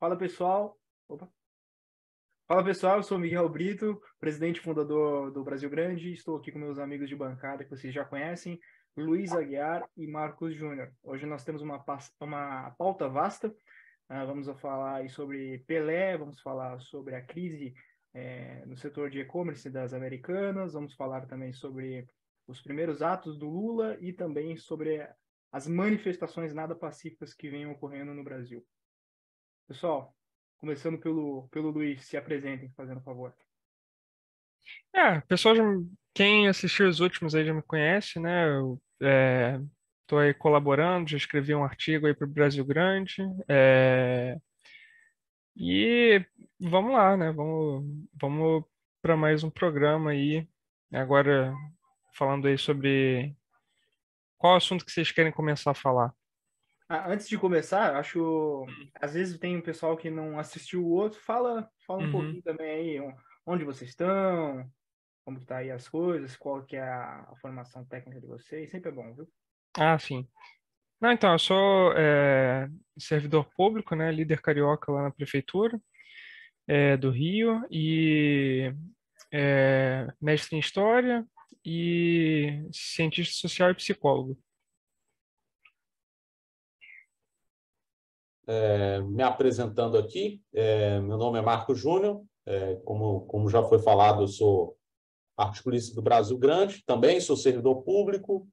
Fala pessoal. Opa. Fala pessoal, eu sou Miguel Brito, presidente e fundador do Brasil Grande. Estou aqui com meus amigos de bancada que vocês já conhecem, Luiz Aguiar e Marcos Júnior. Hoje nós temos uma pauta vasta. Vamos falar aí sobre Pelé, vamos falar sobre a crise no setor de e-commerce das Americanas, vamos falar também sobre os primeiros atos do Lula e também sobre as manifestações nada pacíficas que vêm ocorrendo no Brasil. Pessoal, começando pelo Luiz, se apresentem, fazendo favor. Pessoal, quem assistiu os últimos aí já me conhece, né? Eu tô aí colaborando, já escrevi um artigo aí para o Brasil Grande. E vamos lá, né? Vamos para mais um programa aí. Agora falando aí sobre qual assunto que vocês querem começar a falar. Antes de começar, às vezes tem um pessoal que não assistiu o outro, fala um Uhum. pouquinho também aí, onde vocês estão, como que tá aí as coisas, qual que é a formação técnica de vocês, sempre é bom, viu? Ah, sim. Não, então, eu sou servidor público, né? Líder carioca lá na prefeitura do Rio e mestre em História e cientista social e psicólogo. Me apresentando aqui, meu nome é Marco Júnior, como já foi falado, eu sou articulista do Brasil Grande, também sou servidor público,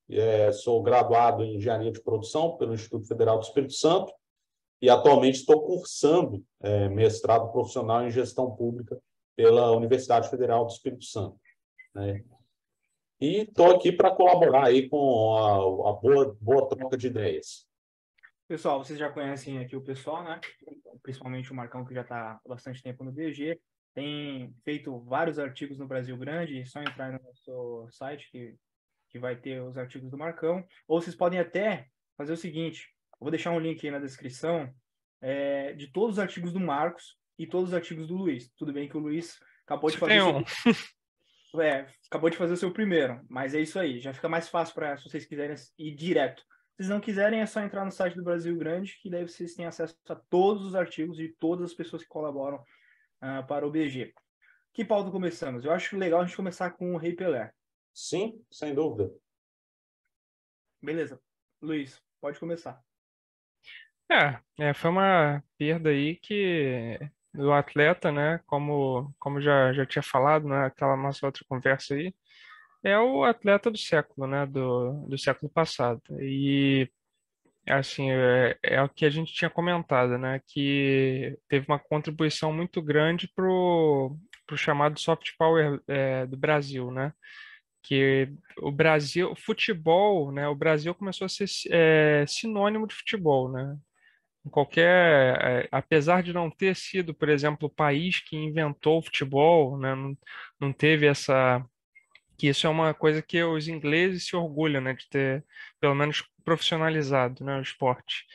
sou graduado em Engenharia de Produção pelo Instituto Federal do Espírito Santo e atualmente estou cursando mestrado profissional em Gestão Pública pela Universidade Federal do Espírito Santo, né? E estou aqui para colaborar aí com a boa troca de ideias. Pessoal, vocês já conhecem aqui o pessoal, né? Principalmente o Marcão, que já está há bastante tempo no BG, tem feito vários artigos no Brasil Grande, é só entrar no nosso site que vai ter os artigos do Marcão, ou vocês podem até fazer o seguinte, eu vou deixar um link aí na descrição de todos os artigos do Marcos e todos os artigos do Luiz. Tudo bem que o Luiz acabou de Você fazer tem o seu, um. acabou de fazer o seu primeiro, mas é isso aí, já fica mais fácil para se vocês quiserem ir direto. Se vocês não quiserem, é só entrar no site do Brasil Grande, que daí vocês têm acesso a todos os artigos de todas as pessoas que colaboram para o BG. Que pauta começamos? Eu acho legal a gente começar com o Rei Pelé. Sim, sem dúvida. Beleza. Luiz, pode começar. Foi uma perda aí que do atleta, né? Como já tinha falado naquela nossa outra conversa aí, é o atleta do século, né? Do século passado. E assim, é o que a gente tinha comentado, né? Que teve uma contribuição muito grande pro chamado soft power do Brasil, né? Que o Brasil, o futebol, né? O Brasil começou a ser sinônimo de futebol, né? Em apesar de não ter sido, por exemplo, o país que inventou o futebol, né? Não teve essa que isso é uma coisa que os ingleses se orgulham, né, de ter pelo menos profissionalizado, né, o esporte.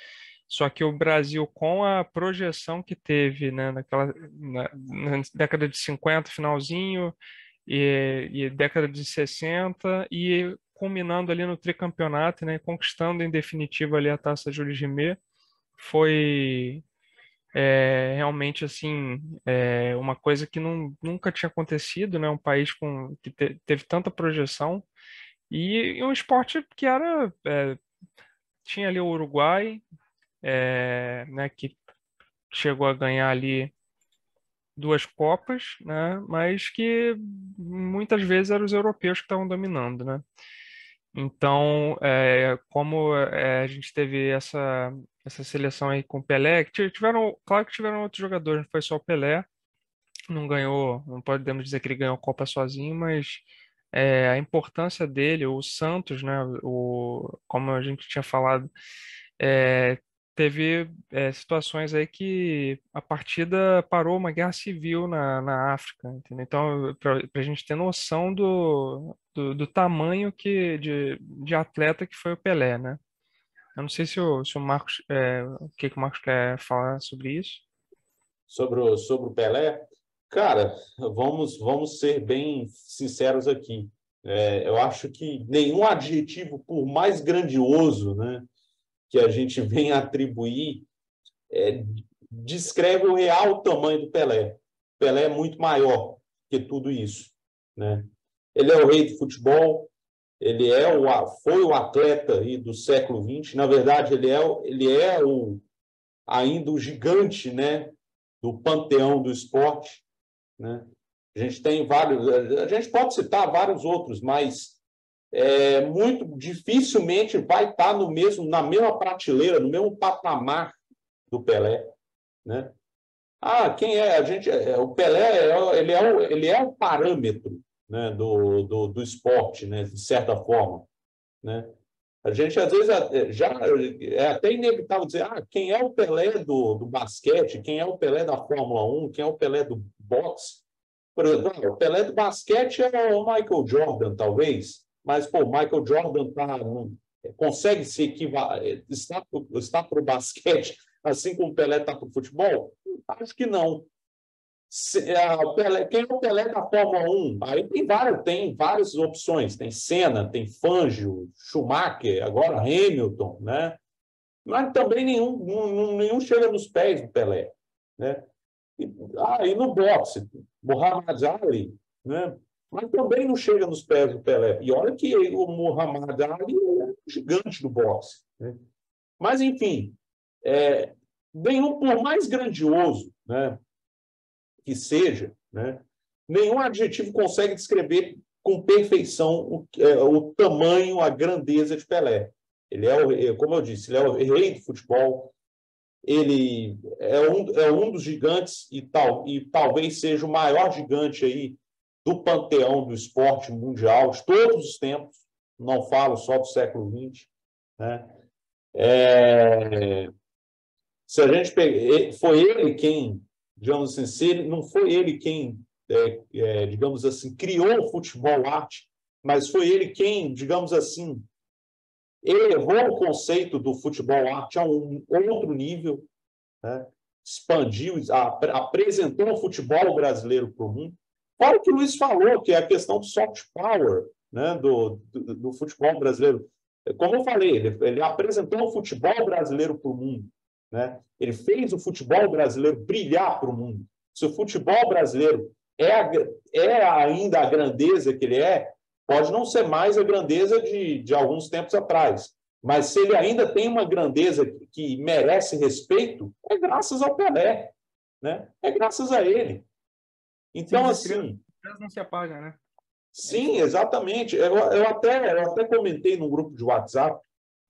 Só que o Brasil, com a projeção que teve, né, na década de 50, finalzinho, e década de 60, e culminando ali no tricampeonato, né, conquistando em definitivo ali a Taça Jules Rimet, foi realmente assim uma coisa que nunca tinha acontecido, né? Um país que teve tanta projeção e um esporte que tinha ali o Uruguai, né? Que chegou a ganhar ali duas Copas, né? Mas que muitas vezes eram os europeus que estavam dominando, né? Então, como a gente teve essa seleção aí com o Pelé, que claro que tiveram outros jogadores, não foi só o Pelé, não ganhou, não podemos dizer que ele ganhou a Copa sozinho, mas a importância dele, o Santos, né, como a gente tinha falado, é, teve situações aí que a partida parou uma guerra civil na África, entendeu? Então, para a gente ter noção do tamanho de atleta que foi o Pelé, né? Eu não sei se o Marcos, o que que o Marcos quer falar sobre isso. Sobre o Pelé, cara, vamos ser bem sinceros aqui. Eu acho que nenhum adjetivo, por mais grandioso, né, que a gente venha atribuir, descreve o real tamanho do Pelé. Pelé é muito maior que tudo isso, né? Ele é o rei do futebol, ele foi o atleta aí do século XX. Na verdade, ele é ainda o gigante, né, do panteão do esporte, né? A gente tem vários, a gente pode citar vários outros, mas muito dificilmente vai estar na mesma prateleira, no mesmo patamar do Pelé, né? Quem é? O Pelé ele é o parâmetro, né, do esporte, né, de certa forma, né? A gente, às vezes, é até inevitável dizer quem é o Pelé do basquete, quem é o Pelé da Fórmula 1, quem é o Pelé do boxe. Por exemplo, o Pelé do basquete é o Michael Jordan, talvez, mas o Michael Jordan consegue se está para o basquete, assim como o Pelé está para o futebol? Acho que não. Quem é o Pelé da Fórmula 1? Aí tem várias opções. Tem Senna, tem Fangio, Schumacher, agora Hamilton, né? Mas também nenhum chega nos pés do Pelé, né? E no boxe, Muhammad Ali, né? Mas também não chega nos pés do Pelé. E olha que o Muhammad Ali é um gigante do boxe, né? Mas, enfim, por mais grandioso, né, que seja, né, nenhum adjetivo consegue descrever com perfeição o tamanho, a grandeza de Pelé. Ele como eu disse, ele é o rei do futebol, ele é um dos gigantes e talvez seja o maior gigante aí do panteão do esporte mundial de todos os tempos, não falo só do século XX, né? Se a gente foi ele quem, digamos assim, não foi ele quem, digamos assim, criou o futebol arte, mas foi ele quem, digamos assim, elevou o conceito do futebol arte a um outro nível, né? Expandiu, apresentou o futebol brasileiro para o mundo. Fora o que o Luiz falou, que é a questão do soft power, né, do futebol brasileiro. Como eu falei, ele apresentou o futebol brasileiro para o mundo, né? Ele fez o futebol brasileiro brilhar para o mundo. Se o futebol brasileiro é ainda a grandeza que ele pode não ser mais a grandeza de alguns tempos atrás, mas se ele ainda tem uma grandeza que merece respeito, é graças ao Pelé, né? É graças a ele. Então, assim... não se apaga, né? Sim, exatamente. Eu até comentei num grupo de WhatsApp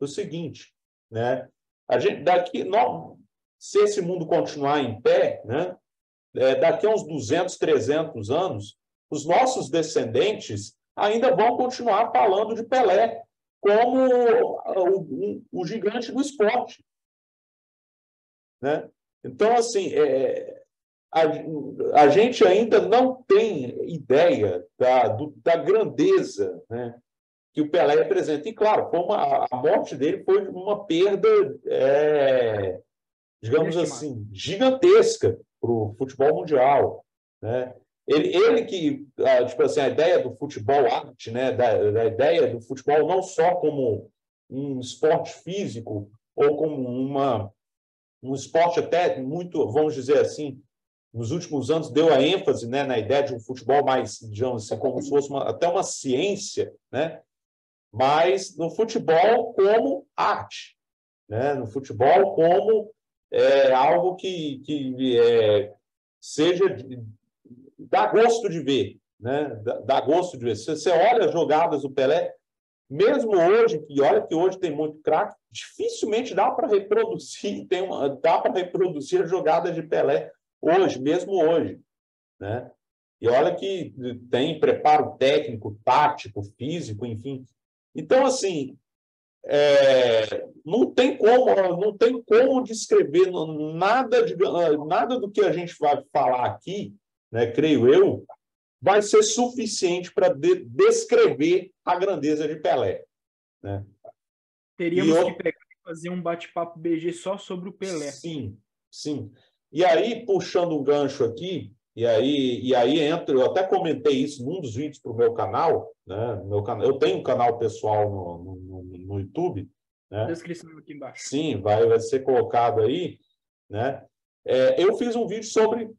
o seguinte, né? A gente, se esse mundo continuar em pé, né? Daqui a uns 200, 300 anos, os nossos descendentes ainda vão continuar falando de Pelé como o gigante do esporte, né? Então, assim, a gente ainda não tem ideia da grandeza, né, que o Pelé representa. E, claro, a morte dele foi uma perda, digamos assim, gigantesca para o futebol mundial, né? Ele que, tipo assim, a ideia do futebol arte, né, da ideia do futebol não só como um esporte físico ou como um esporte até muito, vamos dizer assim, nos últimos anos deu a ênfase, né, na ideia de um futebol mais, digamos assim, como se fosse até uma ciência, né? Mas no futebol como arte, né? No futebol como algo que seja dá gosto de ver, né? Dá gosto de ver. Se você olha as jogadas do Pelé, mesmo hoje, e olha que hoje tem muito craque, dificilmente dá para reproduzir, dá para reproduzir a jogada de Pelé hoje, mesmo hoje, né? E olha que tem preparo técnico, tático, físico, enfim. Então, assim, não tem como descrever nada do que a gente vai falar aqui, né, creio eu, vai ser suficiente para descrever a grandeza de Pelé, né? Teríamos que pegar e fazer um bate-papo BG só sobre o Pelé. Sim, sim. E aí, puxando um gancho aqui, e aí entra, eu até comentei isso num dos vídeos para o meu canal, né? Eu tenho um canal pessoal no YouTube, né? Descrição aqui embaixo. Sim, vai ser colocado aí, né? Eu fiz um vídeo sobre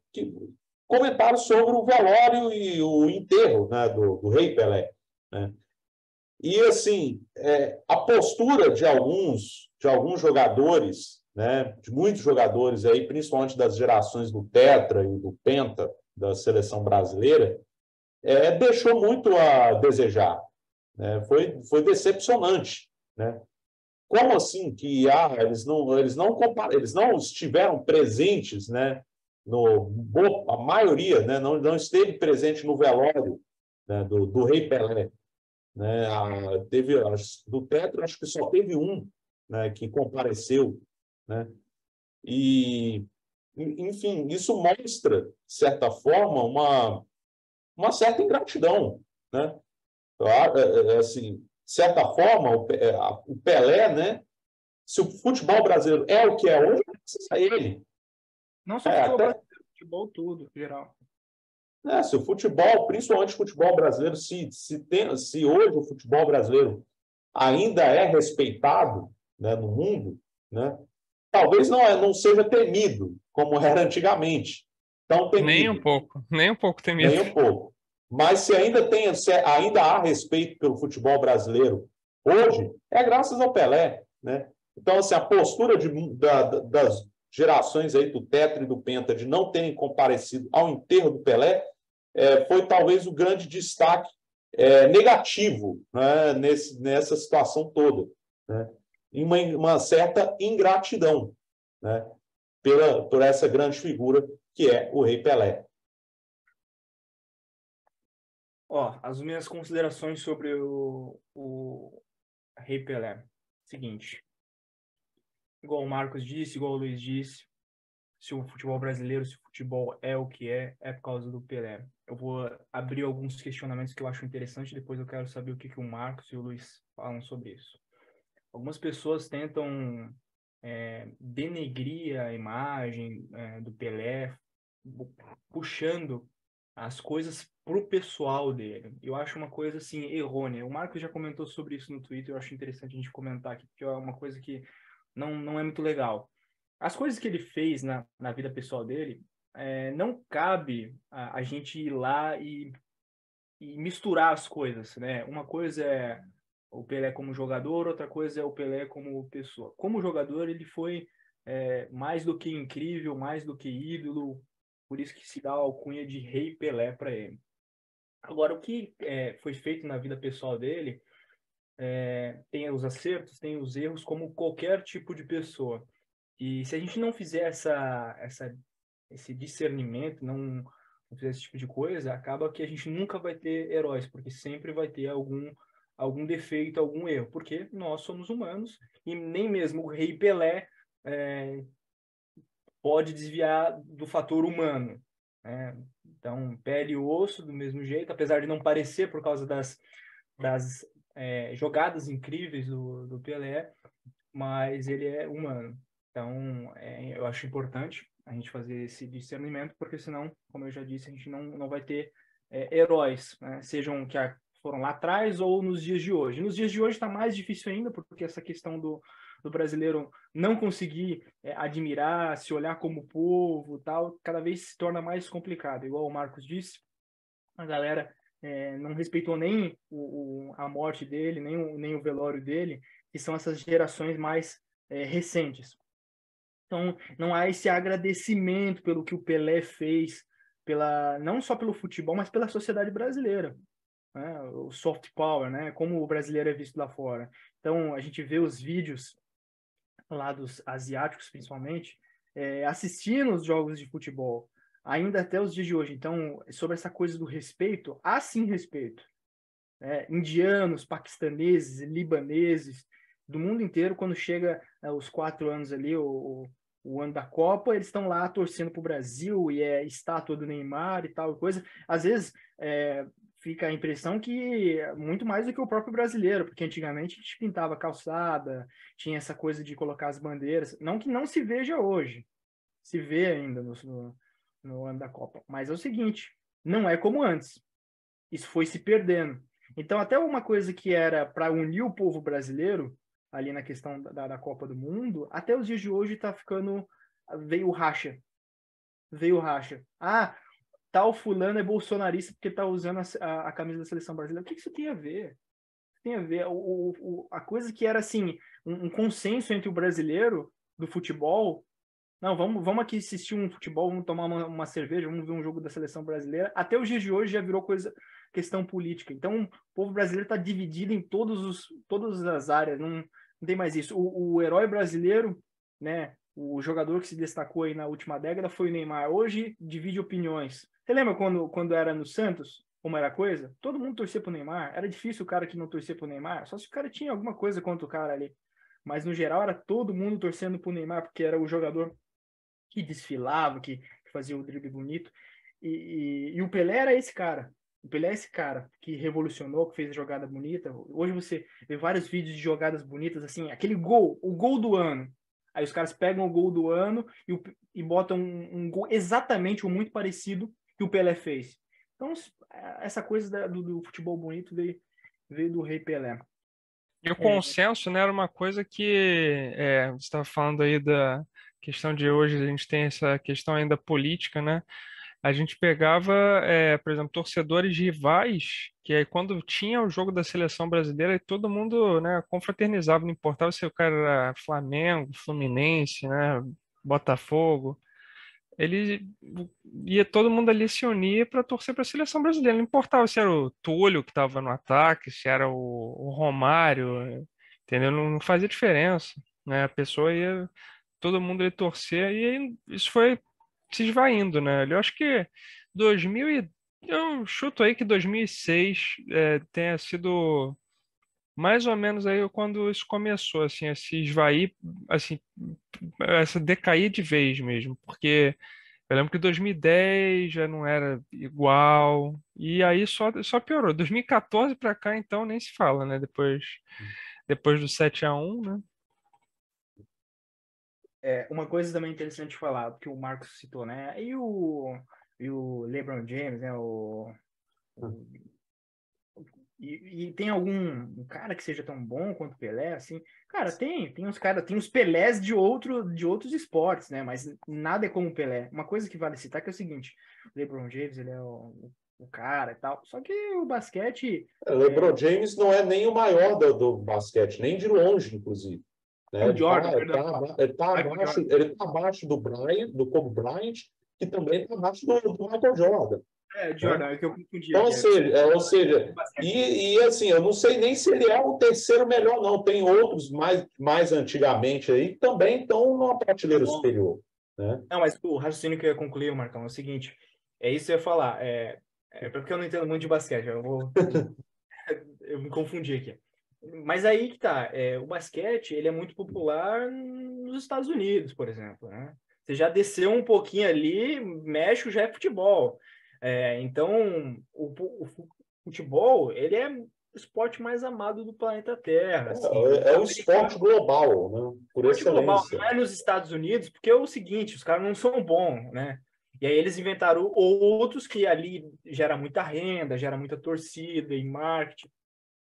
comentários sobre o velório e o enterro, né, do Rei Pelé, né? E, assim, a postura de alguns jogadores, né, de muitos jogadores, aí, principalmente das gerações do Tetra e do Penta, da seleção brasileira, deixou muito a desejar, né? Foi decepcionante, né? Como assim que eles não estiveram presentes, né, a maioria, né, não esteve presente no velório, né, do Rei Pelé, né? Do Tetra, acho que só teve um, né, que compareceu, né? E, enfim, isso mostra, de certa forma, uma certa ingratidão, né? Assim, de certa forma, o Pelé, né? Se o futebol brasileiro é o que é hoje, graças a ele. Não só futebol Até, brasileiro, futebol tudo, em geral. se o futebol, principalmente o futebol brasileiro, se hoje o futebol brasileiro ainda é respeitado, né, no mundo, né, talvez não seja temido como era antigamente, tão Nem um temido, pouco, nem um pouco temido. nem um pouco. Mas se ainda há respeito pelo futebol brasileiro hoje, é graças ao Pelé, né? Então, assim, a postura das gerações aí do Tetra e do Penta de não terem comparecido ao enterro do Pelé foi talvez o grande destaque negativo, né, nessa situação toda, né? E uma certa ingratidão, né, por essa grande figura que é o Rei Pelé. Ó, as minhas considerações sobre o Rei Pelé. Seguinte, igual o Marcos disse, igual o Luiz disse, se o futebol brasileiro, se o futebol é o que é por causa do Pelé. Eu vou abrir alguns questionamentos que eu acho interessante, depois eu quero saber o que o Marcos e o Luiz falam sobre isso. Algumas pessoas tentam denegrir a imagem do Pelé, puxando as coisas pro pessoal dele. Eu acho uma coisa assim errônea. O Marcos já comentou sobre isso no Twitter, eu acho interessante a gente comentar aqui, porque é uma coisa que não é muito legal. As coisas que ele fez na vida pessoal dele, não cabe a gente ir lá e misturar as coisas, né? Uma coisa é o Pelé como jogador, outra coisa é o Pelé como pessoa. Como jogador, ele foi mais do que incrível, mais do que ídolo, por isso que se dá a alcunha de Rei Pelé para ele. Agora, o que foi feito na vida pessoal dele, tem os acertos, tem os erros, como qualquer tipo de pessoa. E se a gente não fizer esse discernimento, não fizer esse tipo de coisa, acaba que a gente nunca vai ter heróis, porque sempre vai ter algum defeito, algum erro, porque nós somos humanos e nem mesmo o Rei Pelé pode desviar do fator humano, né? Então, pele e osso do mesmo jeito, apesar de não parecer por causa das jogadas incríveis do Pelé, mas ele é humano. Então, eu acho importante a gente fazer esse discernimento, porque senão, como eu já disse, a gente não vai ter heróis, né? Sejam que foram lá atrás ou nos dias de hoje. Nos dias de hoje está mais difícil ainda, porque essa questão do brasileiro não conseguir admirar, se olhar como povo, tal, cada vez se torna mais complicado. Igual o Marcos disse, a galera não respeitou nem a morte dele, nem o velório dele, que são essas gerações mais recentes. Então, não há esse agradecimento pelo que o Pelé fez, não só pelo futebol, mas pela sociedade brasileira, né? O soft power, né? Como o brasileiro é visto lá fora. Então, a gente vê os vídeos lá dos asiáticos, principalmente, assistindo os jogos de futebol, ainda até os dias de hoje. Então, sobre essa coisa do respeito, há sim respeito. Indianos, paquistaneses, libaneses, do mundo inteiro, quando chega os 4 anos ali, o ano da Copa, eles estão lá torcendo para o Brasil e é estátua do Neymar e tal coisa. Às vezes fica a impressão que muito mais do que o próprio brasileiro, porque antigamente a gente pintava calçada, tinha essa coisa de colocar as bandeiras, não que não se veja hoje, se vê ainda no ano da Copa, mas é o seguinte, não é como antes, isso foi se perdendo. Então, até uma coisa que era para unir o povo brasileiro, ali na questão da Copa do Mundo, até os dias de hoje está ficando, veio o racha. veio o racha. Ah, tal fulano é bolsonarista porque tá usando a camisa da seleção brasileira. O que isso tem a ver? Tem a ver. A coisa que era assim, um consenso entre o brasileiro do futebol. Não, vamos aqui assistir um futebol, vamos tomar uma cerveja, vamos ver um jogo da seleção brasileira. Até os dias de hoje já virou questão política. Então, o povo brasileiro está dividido em todas as áreas, não tem mais isso. O herói brasileiro, né, o jogador que se destacou aí na última década foi o Neymar. Hoje divide opiniões. Você lembra quando era no Santos, como era a coisa? Todo mundo torcia pro Neymar. Era difícil o cara que não torcia pro Neymar, só se o cara tinha alguma coisa contra o cara ali. Mas, no geral, era todo mundo torcendo pro Neymar, porque era o jogador que desfilava, que fazia o drible bonito. E o Pelé era esse cara. O Pelé é esse cara que revolucionou, que fez a jogada bonita. Hoje você vê vários vídeos de jogadas bonitas, assim, aquele gol, o gol do ano. Aí os caras pegam o gol do ano e botam um gol exatamente, ou muito parecido, que o Pelé fez. Então, essa coisa do futebol bonito veio do Rei Pelé. E o consenso, né, era uma coisa que você estava falando aí da questão de hoje, a gente tem essa questão ainda política, né? A gente pegava, por exemplo, torcedores rivais, que aí quando tinha o jogo da seleção brasileira, todo mundo, né, confraternizava, não importava se o cara era Flamengo, Fluminense, né, Botafogo, ele ia todo mundo ali se unir para torcer para a seleção brasileira. Não importava se era o Túlio que estava no ataque, se era o Romário, entendeu? Não fazia diferença, né? A pessoa ia, todo mundo ia torcer e aí isso foi se esvaindo, né? Eu acho que 2000 eu chuto aí que 2006 tenha sido mais ou menos aí quando isso começou assim a se esvair, assim, essa decair de vez mesmo, porque eu lembro que 2010 já não era igual, e aí só piorou. 2014 para cá, então, nem se fala, né? Depois do 7-1, né? Uma coisa também interessante de falar, que o Marcos citou, né? E o LeBron James, né? E tem algum cara que seja tão bom quanto o Pelé, assim? Cara, tem uns caras, tem os Pelés de outros esportes, né? Mas nada é como o Pelé. Uma coisa que vale citar que é o seguinte: o LeBron James, ele é o cara e tal. Só que o basquete. LeBron James não é nem o maior do basquete, nem de longe, inclusive. Né? O Jordan, perdão. Ele tá abaixo do Bryant, do Kobe Bryant, que também está abaixo do Michael Jordan. Jordan, é que eu confundi. Então, ou seja, e assim, eu não sei nem se ele é o terceiro melhor, não. Tem outros mais antigamente aí que também estão numa prateleira superior. Né? Não, mas o raciocínio que eu ia concluir, Marcão, é o seguinte: isso que eu ia falar. Porque eu não entendo muito de basquete, eu me confundi aqui. Mas aí que tá, o basquete, ele é muito popular nos Estados Unidos, por exemplo, né? Você já desceu um pouquinho ali, México já é futebol. Então, o futebol, ele é o esporte mais amado do planeta Terra. Assim, é um esporte global, né? Por excelência. Global, não é nos Estados Unidos, porque é o seguinte, os caras não são bons, né? E aí eles inventaram outros que ali gera muita renda, gera muita torcida e marketing.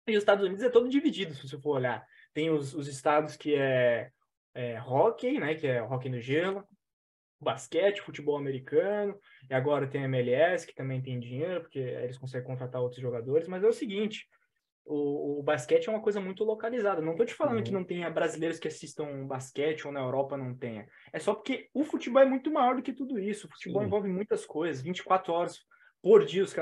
E os Estados Unidos é todo dividido, se você for olhar. Tem os estados que é hóquei, né? Que é hóquei no gelo, basquete, futebol americano, e agora tem a MLS, que também tem dinheiro, porque eles conseguem contratar outros jogadores, mas é o seguinte, o basquete é uma coisa muito localizada. Não estou te falando que não tenha brasileiros que assistam basquete ou na Europa não tenha. É só porque o futebol é muito maior do que tudo isso. O futebol envolve muitas coisas. 24 horas por dia os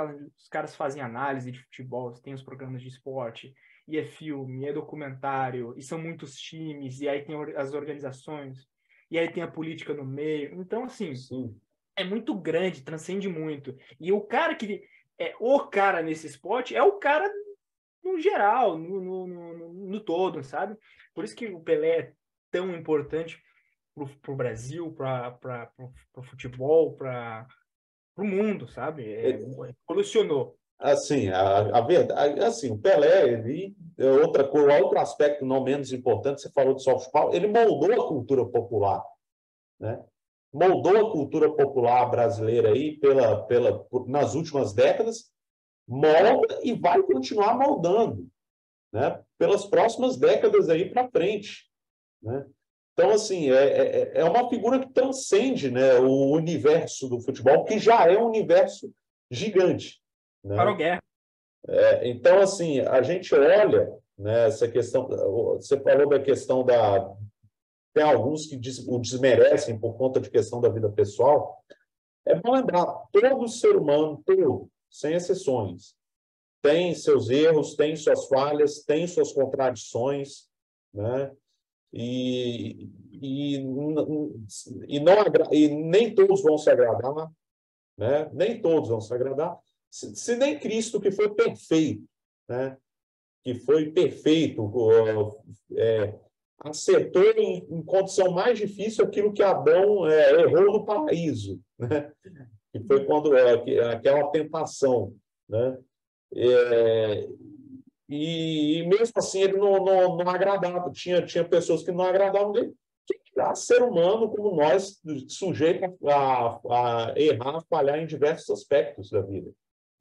caras fazem análise de futebol, tem os programas de esporte, e é filme, e é documentário, e são muitos times, e aí tem as organizações, e aí tem a política no meio. Então, assim, é muito grande, transcende muito. E o cara que é o cara nesse esporte é o cara no geral, no todo, sabe? Por isso que o Pelé é tão importante pro Brasil, para o futebol, para o mundo, sabe? Evolucionou. Assim, a verdade, assim, o Pelé, outro aspecto não menos importante, você falou de soft power, ele moldou a cultura popular, né? Moldou a cultura popular brasileira aí nas últimas décadas, molda e vai continuar moldando, né? Pelas próximas décadas aí para frente, né? Então, assim, é uma figura que transcende, né, o universo do futebol, que já é um universo gigante, né? Para o Guerra. Então, assim, a gente olha, né, essa questão. Você falou da questão da. Tem alguns que o desmerecem por conta de questão da vida pessoal. É bom lembrar, todo ser humano, todo, sem exceções, tem seus erros, tem suas falhas, tem suas contradições, né? E nem todos vão se agradar, né? Nem todos vão se agradar. Se nem Cristo, que foi perfeito, né? Que foi perfeito, acertou em condição mais difícil aquilo que Adão errou no paraíso, né? Que foi quando aquela tentação, né? E mesmo assim ele não agradava, tinha pessoas que não agradavam dele. Que ser humano como nós, sujeito a errar, falhar em diversos aspectos da vida,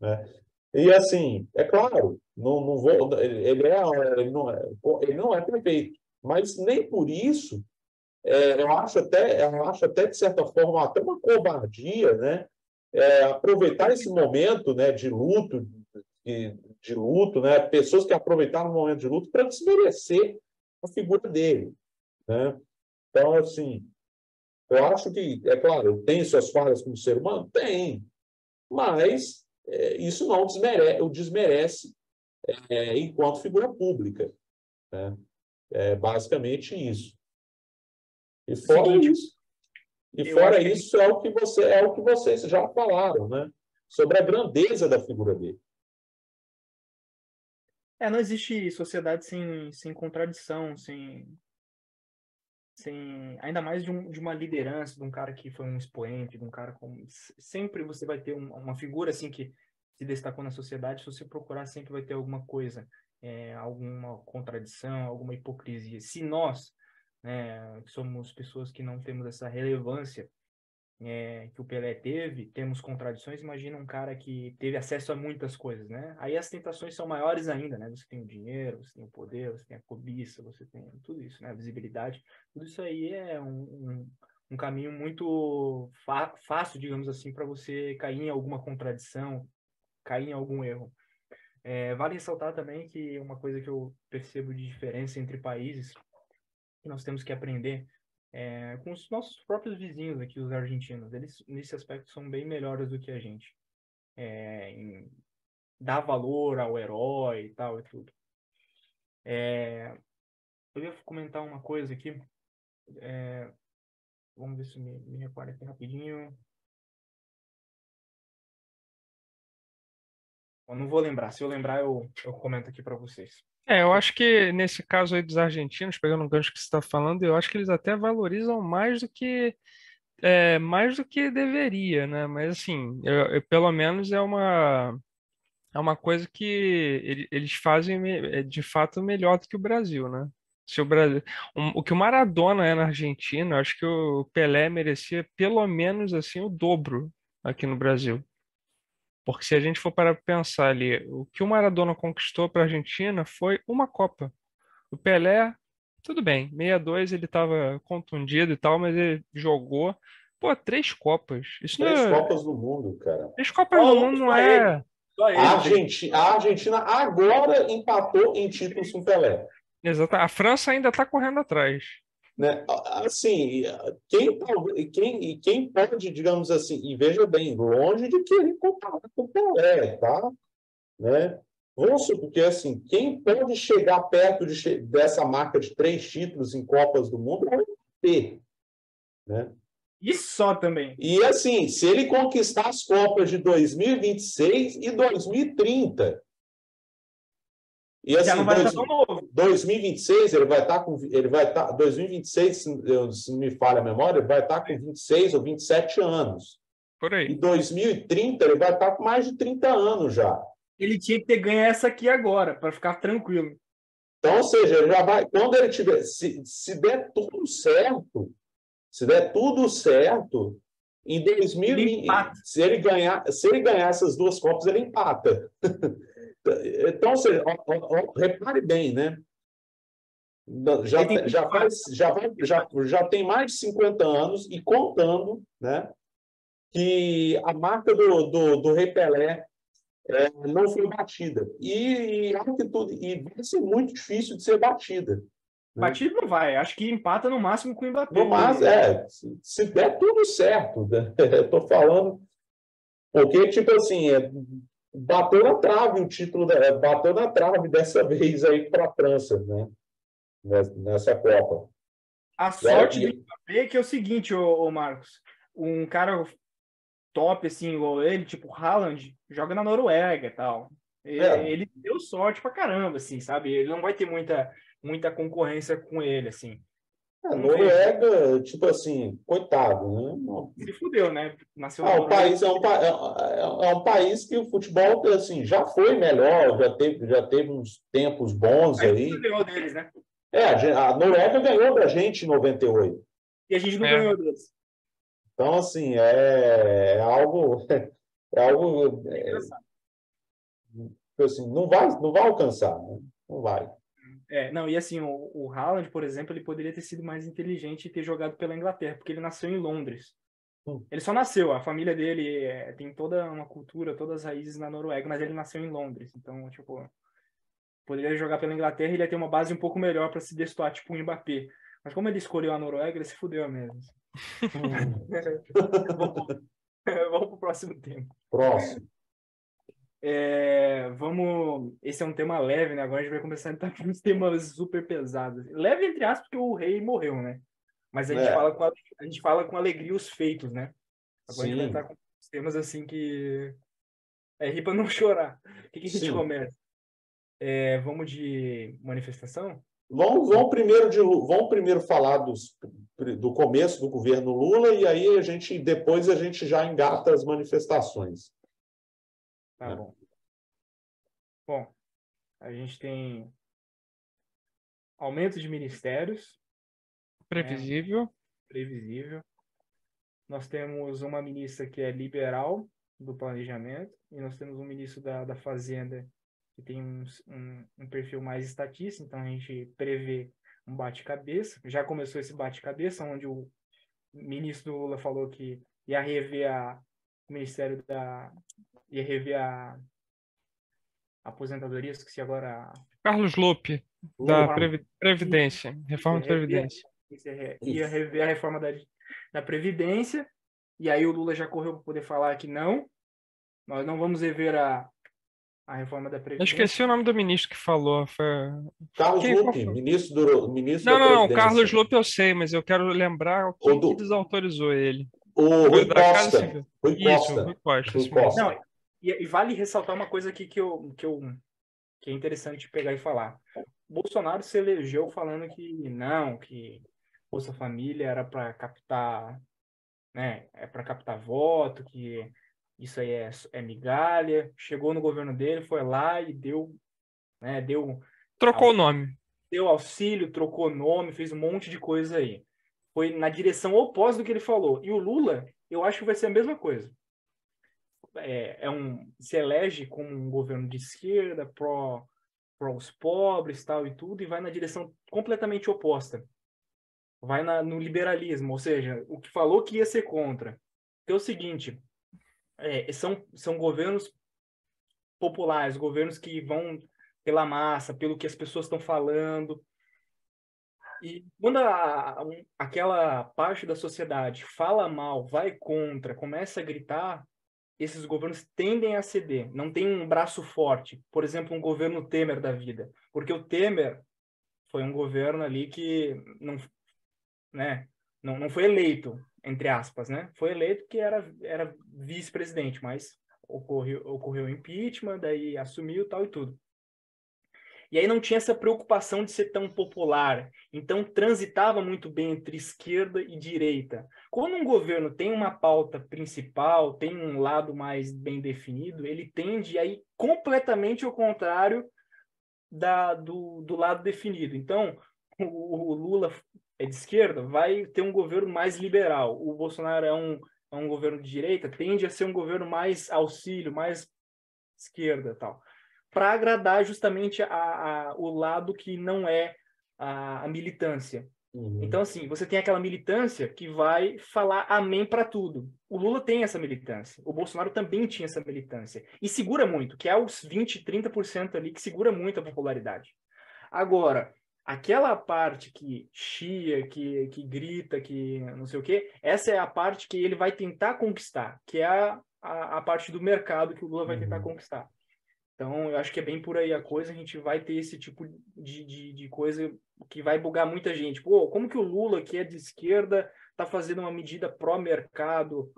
né? E assim, é claro, não vou, ele não é perfeito, mas nem por isso eu acho até de certa forma até uma covardia, né? Aproveitar esse momento, né, de luto, né? Pessoas que aproveitaram o momento de luto para desmerecer a figura dele, né? Então, assim, eu acho que, é claro, tem suas falhas como ser humano? Tem, mas isso não desmerece enquanto figura pública, né? É basicamente isso. E fora isso é o que vocês já falaram, né? Sobre a grandeza da figura dele. Não existe sociedade sem contradição, ainda mais de uma liderança, de um cara que foi um expoente, de um cara como... Sempre você vai ter uma figura assim que se destacou na sociedade, se você procurar sempre vai ter alguma coisa, alguma contradição, alguma hipocrisia. Se nós, né, somos pessoas que não temos essa relevância que o Pelé teve, temos contradições, imagina um cara que teve acesso a muitas coisas, né? Aí as tentações são maiores ainda, né? Você tem o dinheiro, você tem o poder, você tem a cobiça, você tem tudo isso, né? A visibilidade. Tudo isso aí é um caminho muito fácil, digamos assim, para você cair em alguma contradição, cair em algum erro. Vale ressaltar também que uma coisa que eu percebo de diferença entre países, que nós temos que aprender com os nossos próprios vizinhos aqui, os argentinos. Eles, nesse aspecto, são bem melhores do que a gente. Em dar valor ao herói e tal e tudo. Eu ia comentar uma coisa aqui. Vamos ver se me recordo aqui rapidinho. Eu não vou lembrar. Se eu lembrar, eu comento aqui para vocês. Eu acho que nesse caso aí dos argentinos, pegando o gancho que você está falando, eu acho que eles até valorizam mais do que deveria, né? Mas assim, pelo menos é uma coisa que eles fazem de fato melhor do que o Brasil, né? Se o Brasil, o que o Maradona é na Argentina, eu acho que o Pelé merecia pelo menos assim o dobro aqui no Brasil. Porque se a gente for para pensar ali, o que o Maradona conquistou para a Argentina foi uma Copa. O Pelé, tudo bem, 62 ele estava contundido e tal, mas ele jogou, pô, 3 Copas. Isso não 3 Copas do Mundo, cara. 3 Copas do Mundo não é. A Argentina agora empatou em títulos com o Pelé. Exato. A França ainda está correndo atrás. Né? Assim, quem pode, digamos assim, e veja bem, longe de querer comparar com o Pelé, tá? Né? Porque assim, quem pode chegar perto dessa marca de 3 títulos em Copas do Mundo é o Mbappé, né? E só também. E assim, se ele conquistar as Copas de 2026 e 2030, e assim, já não vai estar tão novo. 2026 ele vai estar 2026, se não me falha a memória, ele vai estar com 26 ou 27 anos. Por aí. Em 2030 ele vai estar com mais de 30 anos já. Ele tinha que ter ganho essa aqui agora, para ficar tranquilo. Então, ou seja, ele já vai, quando ele tiver, se der tudo certo, em 2020, se ele ganhar essas 2 Copas, ele empata. Então, ou seja, repare bem, né? Já tem mais de 50 anos e contando, né, que a marca do Rei Pelé não foi batida. E vai ser muito difícil de ser batida. Né? Batido não vai. Acho que empata no máximo com o Mbappé. No máximo, se der tudo certo. Né? Estou falando. Porque, tipo assim, bateu na trave o título, bateu na trave dessa vez aí para a França, né? Nessa Copa. A sorte do Mbappé é que é o seguinte, ô Marcos. Um cara top, assim, igual ele, tipo Haaland, joga na Noruega e tal. Ele deu sorte pra caramba, assim, sabe? Ele não vai ter muita concorrência com ele, assim. Noruega, tipo assim, coitado, né? Se fudeu, né? Nasceu na o Noruega. país é um país que o futebol assim, já foi melhor, já teve uns tempos bons aí. Ganhou deles, né? A Noruega ganhou da gente em 98. E a gente não ganhou deles. Então, assim, é algo. Assim, não vai alcançar, né? Não vai. Não, e assim, o Haaland, por exemplo, ele poderia ter sido mais inteligente e ter jogado pela Inglaterra, porque ele nasceu em Londres. Ele só nasceu, a família dele tem toda uma cultura, todas as raízes na Noruega, mas ele nasceu em Londres. Então, tipo, poderia jogar pela Inglaterra e ele ia ter uma base um pouco melhor para se destoar, tipo o Mbappé. Mas como ele escolheu a Noruega, ele se fudeu mesmo. Vamos pro próximo tema. Próximo. Esse é um tema leve, né? Agora a gente vai começar a entrar com uns temas super pesados. Leve, entre aspas, porque o rei morreu, né? Mas a gente fala com alegria os feitos, né? Agora a gente vai entrar com temas assim que rir pra não chorar. O que a gente começa? Vamos de manifestação? Vamos primeiro falar do começo do governo Lula e aí depois a gente já engata as manifestações. Tá bom. Bom, a gente tem aumento de ministérios. Previsível. Previsível. Nós temos uma ministra que é liberal do planejamento e nós temos um ministro da Fazenda que tem um perfil mais estatista, então a gente prevê um bate-cabeça. Já começou esse bate-cabeça, onde o ministro Lula falou que ia rever o Ministério ia rever a aposentadoria, esqueci agora. Carlos Lupe, da Previdência, reforma da Previdência. Ia rever a reforma da Previdência, e aí o Lula já correu para poder falar que não, nós não vamos rever a reforma da Previdência. Eu esqueci o nome do ministro que falou. Carlos Lupe, ministro da Previdência. Não, Carlos Lupe eu sei, mas eu quero lembrar quem que desautorizou ele. O Rui Costa. Rui Costa. Não, e vale ressaltar uma coisa aqui que é interessante pegar e falar. Bolsonaro se elegeu falando que Bolsa Família era para captar, né, para captar voto, que isso aí é migalha. Chegou no governo dele, foi lá e trocou o nome. Deu auxílio, trocou nome, fez um monte de coisa aí. Foi na direção oposta do que ele falou. E o Lula, eu acho que vai ser a mesma coisa. Se elege como um governo de esquerda, pró os pobres, tal e tudo, e vai na direção completamente oposta. Vai no liberalismo, ou seja, o que falou que ia ser contra. Que é o seguinte, são governos populares, governos que vão pela massa, pelo que as pessoas estão falando. E quando aquela parte da sociedade fala mal, vai contra, começa a gritar, esses governos tendem a ceder, não tem um braço forte. Por exemplo, um governo Temer da vida. Porque o Temer foi um governo ali que não foi eleito, entre aspas, né? Foi eleito porque era vice-presidente, mas ocorreu impeachment, daí assumiu tal e tudo. E aí não tinha essa preocupação de ser tão popular. Então transitava muito bem entre esquerda e direita. Quando um governo tem uma pauta principal, tem um lado mais bem definido, ele tende a ir completamente ao contrário do lado definido. Então, o Lula é de esquerda, vai ter um governo mais liberal. O Bolsonaro é um governo de direita, tende a ser um governo mais auxílio, mais esquerda e tal. Para agradar justamente o lado que não é a militância. Então, assim, você tem aquela militância que vai falar amém para tudo. O Lula tem essa militância. O Bolsonaro também tinha essa militância. E segura muito, que é os 20%, 30% ali que segura muito a popularidade. Agora, aquela parte que chia, que grita, que não sei o quê, essa é a parte que ele vai tentar conquistar, que é a parte do mercado que o Lula vai tentar conquistar. Então, eu acho que é bem por aí a coisa, a gente vai ter esse tipo de coisa que vai bugar muita gente. Pô, como que o Lula, que é de esquerda, está fazendo uma medida pró-mercado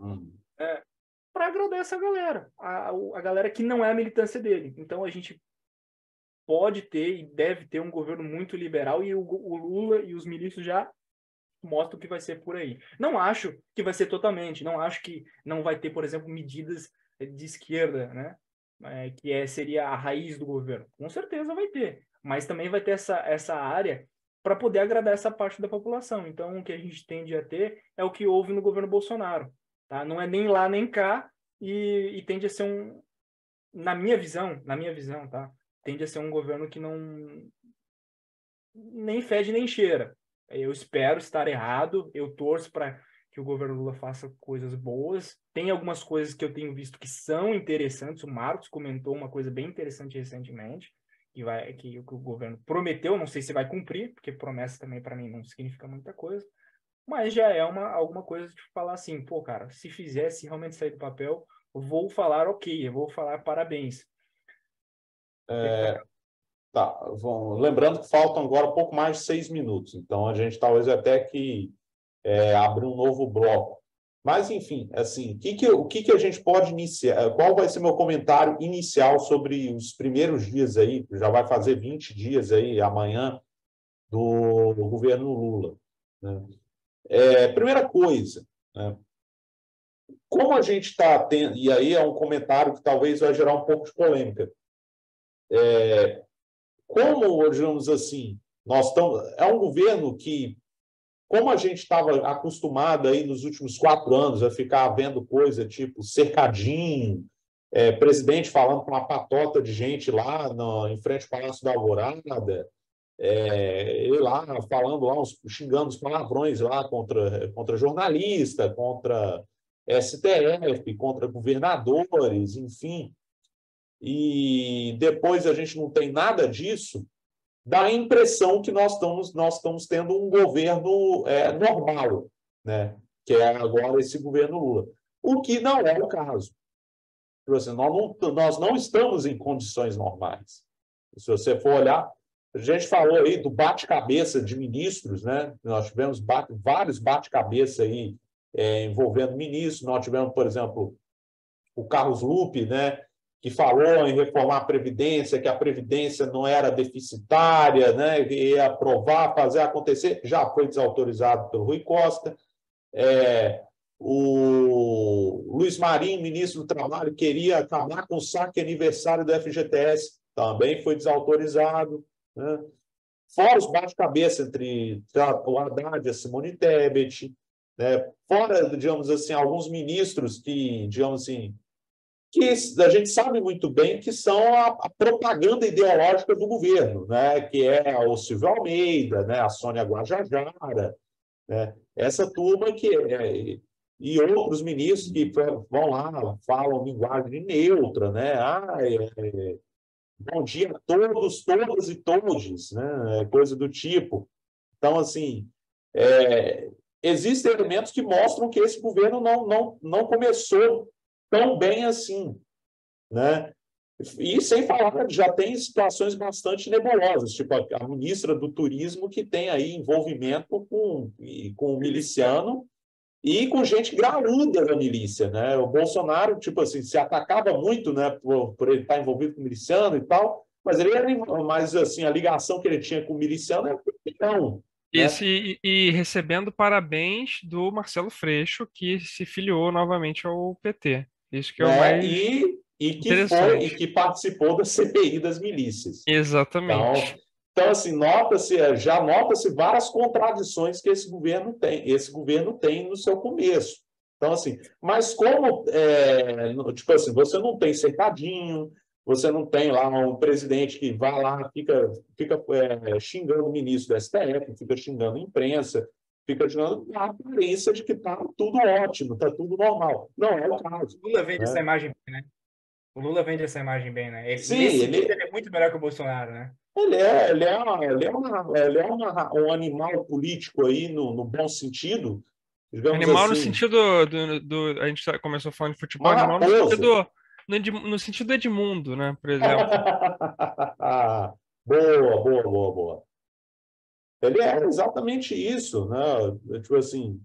para agradar essa galera, a galera que não é a militância dele. Então, a gente pode ter e deve ter um governo muito liberal e o Lula e os milícios já mostram que vai ser por aí. Não acho que vai ser totalmente, não acho que não vai ter, por exemplo, medidas de esquerda, né? Seria a raiz do governo. Com certeza vai ter, mas também vai ter essa área para poder agradar essa parte da população. Então, o que a gente tende a ter é o que houve no governo Bolsonaro. Tá? Não é nem lá nem cá e tende a ser na minha visão, tá? Tende a ser um governo que não nem fede nem cheira. Eu espero estar errado, eu torço para que o governo Lula faça coisas boas. Tem algumas coisas que eu tenho visto que são interessantes. O Marcos comentou uma coisa bem interessante recentemente, que o governo prometeu, não sei se vai cumprir, porque promessa também para mim não significa muita coisa, mas já é alguma coisa de falar assim, pô, cara, se realmente sair do papel, eu vou falar ok, eu vou falar parabéns. Tá, lembrando que faltam agora pouco mais de 6 minutos, então a gente talvez até que abrir um novo bloco. Mas, enfim, assim, o que a gente pode iniciar? Qual vai ser meu comentário inicial sobre os primeiros dias aí, já vai fazer 20 dias aí, amanhã, do governo Lula, né? Primeira coisa, né? Como a gente está tendo, e aí é um comentário que talvez vai gerar um pouco de polêmica, como, digamos assim, é um governo que, como a gente estava acostumado aí nos últimos 4 anos a ficar vendo coisa tipo cercadinho, presidente falando com uma patota de gente lá em frente ao Palácio da Alvorada, ele lá falando lá, xingando os palavrões lá contra jornalista, contra STF, contra governadores, enfim. E depois a gente não tem nada disso, dá a impressão que nós estamos tendo um governo normal, né? Que é agora esse governo Lula. O que não é o caso. Assim, nós não estamos em condições normais. Se você for olhar, a gente falou aí do bate-cabeça de ministros, né? Nós tivemos vários bate-cabeça aí envolvendo ministros. Nós tivemos, por exemplo, o Carlos Lupe, né? Que falou em reformar a Previdência, que a Previdência não era deficitária, né, ia aprovar, fazer acontecer, já foi desautorizado pelo Rui Costa. O Luiz Marinho, ministro do Trabalho, queria acabar com o saque aniversário do FGTS, também foi desautorizado, né? Fora os bate-cabeça entre o Haddad e a Simone Tebet, né? Fora, digamos assim, alguns ministros que, digamos assim, que a gente sabe muito bem que são a propaganda ideológica do governo, né? Que é o Silvio Almeida, né? A Sônia Guajajara, né? Essa turma e outros ministros que vão lá, falam linguagem neutra, né? Bom dia a todos, todas e todes, né? Coisa do tipo. Então, assim, existem elementos que mostram que esse governo não começou tão bem assim, né? E sem falar, já tem situações bastante nebulosas, tipo a ministra do Turismo, que tem aí envolvimento com o miliciano e com gente graúda da milícia, né? O Bolsonaro, tipo assim, se atacava muito, né, por ele estar envolvido com o miliciano e tal, mas assim, a ligação que ele tinha com o miliciano era não. Isso, e recebendo parabéns do Marcelo Freixo, que se filiou novamente ao PT. Isso que é o mais interessante. Que participou da CPI das milícias. Exatamente. Então assim, já nota-se várias contradições que esse governo tem no seu começo. Então, assim, mas como, tipo assim, você não tem cercadinho, você não tem lá um presidente que vai lá, fica xingando o ministro do STF, fica xingando a imprensa, fica xingando a aparência de que está tudo ótimo, está tudo normal. Não é o caso. O Lula vende Né? essa imagem bem, né? O Lula vende essa imagem bem, né? Sim, Nesse sentido, ele é muito melhor que o Bolsonaro, né? Um animal político aí, no bom sentido, digamos Animal no assim, sentido a gente começou falando de futebol, uma animal raposa. no sentido Edmundo, né, por exemplo. Boa, boa, boa, boa. Ele é exatamente isso, né? Tipo assim,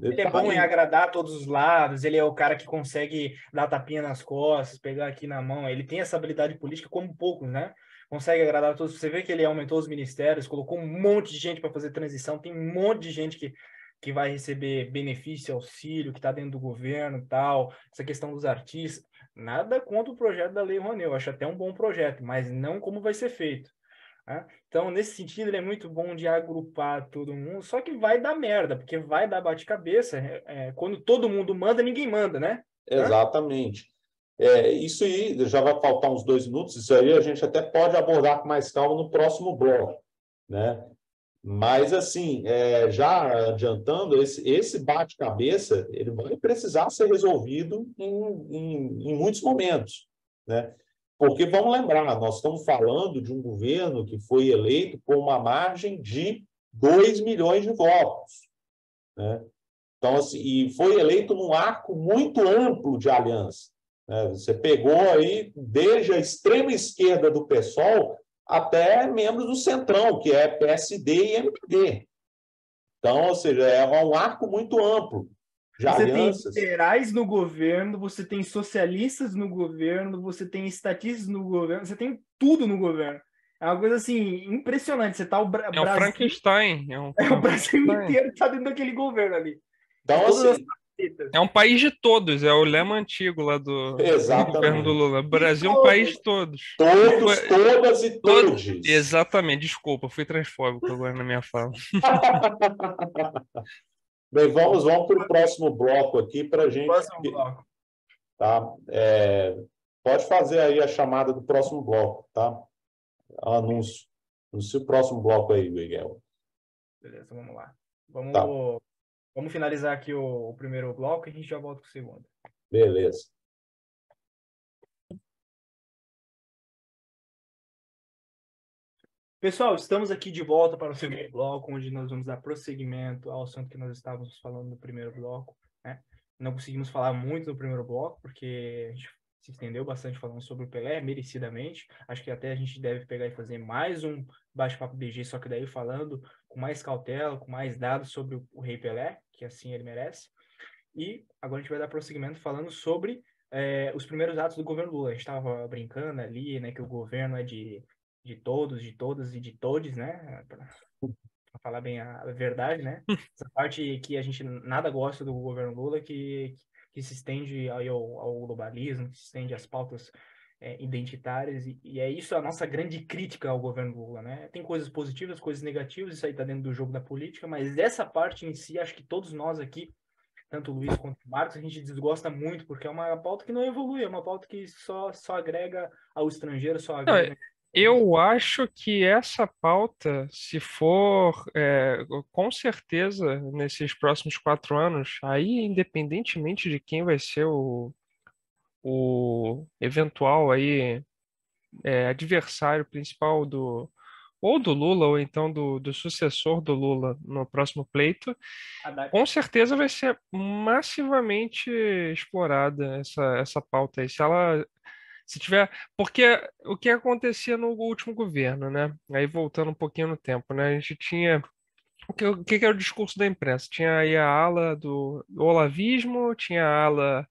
Ele é tá bom em aí. agradar todos os lados, ele é o cara que consegue dar tapinha nas costas, pegar aqui na mão. Ele tem essa habilidade política como poucos, né? Consegue agradar todos. Você vê que ele aumentou os ministérios, colocou um monte de gente para fazer transição, tem um monte de gente que vai receber benefício, auxílio, que está dentro do governo e tal. Essa questão dos artistas. Nada contra o projeto da Lei Rouanet, eu acho até um bom projeto, mas não como vai ser feito. Né? Então, nesse sentido, ele é muito bom de agrupar todo mundo, só que vai dar merda, porque vai dar bate-cabeça. Quando todo mundo manda, ninguém manda, né? Exatamente. Isso aí já vai faltar uns 2 minutos, isso aí a gente até pode abordar com mais calma no próximo bloco, né? Mas, assim, já adiantando, esse bate-cabeça ele vai precisar ser resolvido em muitos momentos, né? Porque, vamos lembrar, nós estamos falando de um governo que foi eleito com uma margem de 2 milhões de votos, né? Então, assim, e foi eleito num arco muito amplo de aliança, né? Você pegou aí desde a extrema esquerda do PSOL até membros do Centrão, que é PSD e MDB. Então, ou seja, é um arco muito amplo de Você tem alianças. liberais no governo, você tem socialistas no governo, você tem estatistas no governo, você tem tudo no governo. É uma coisa assim impressionante. Você tá É um Brasil, Frankenstein. o Brasil inteiro tá dentro daquele governo ali. De Então, todas as assim, facetas. É um país de todos, é o lema antigo lá do governo do exatamente. Lula. De Brasil é um país todos. de todos. Todos, todas e todes. Exatamente, desculpa, fui transfóbico agora na minha fala. Bem, vamos para o próximo bloco aqui para a gente. Próximo bloco. Tá? Pode fazer aí a chamada do próximo bloco, tá? Anúncio. Anúncio o próximo bloco aí, Miguel. Beleza, vamos lá. Tá, Vamos finalizar aqui o primeiro bloco e a gente já volta com o segundo. beleza. Pessoal, estamos aqui de volta para o segundo bloco, onde nós vamos dar prosseguimento ao assunto que nós estávamos falando no primeiro bloco, né? Não conseguimos falar muito no primeiro bloco, porque a gente se estendeu bastante falando sobre o Pelé, merecidamente. Acho que até a gente deve pegar e fazer mais um bate-papo BG, só que daí falando com mais cautela, com mais dados sobre o Rei Pelé, que assim ele merece. E agora a gente vai dar prosseguimento falando sobre os primeiros atos do governo Lula. A gente estava brincando ali, né, que o governo é de todos, de todas e de todes, né? Para falar bem a verdade, né? Essa parte que a gente nada gosta do governo Lula, que se estende ao globalismo, que se estende às pautas identitárias, e é isso a nossa grande crítica ao governo Lula, né? Tem coisas positivas, coisas negativas, isso aí está dentro do jogo da política, mas essa parte em si, acho que todos nós aqui, tanto o Luiz quanto o Marcos, a gente desgosta muito, porque é uma pauta que não evolui, é uma pauta que só agrega ao estrangeiro, só Não, agrega. eu acho que essa pauta, se for, com certeza, nesses próximos 4 anos, aí, independentemente de quem vai ser o eventual aí, adversário principal ou do Lula, ou então do sucessor do Lula no próximo pleito, com certeza vai ser massivamente explorada essa pauta aí. Se tiver, porque o que acontecia no último governo, né? Aí voltando um pouquinho no tempo, né? A gente tinha o que era o discurso da imprensa? Tinha aí a ala do olavismo, tinha a ala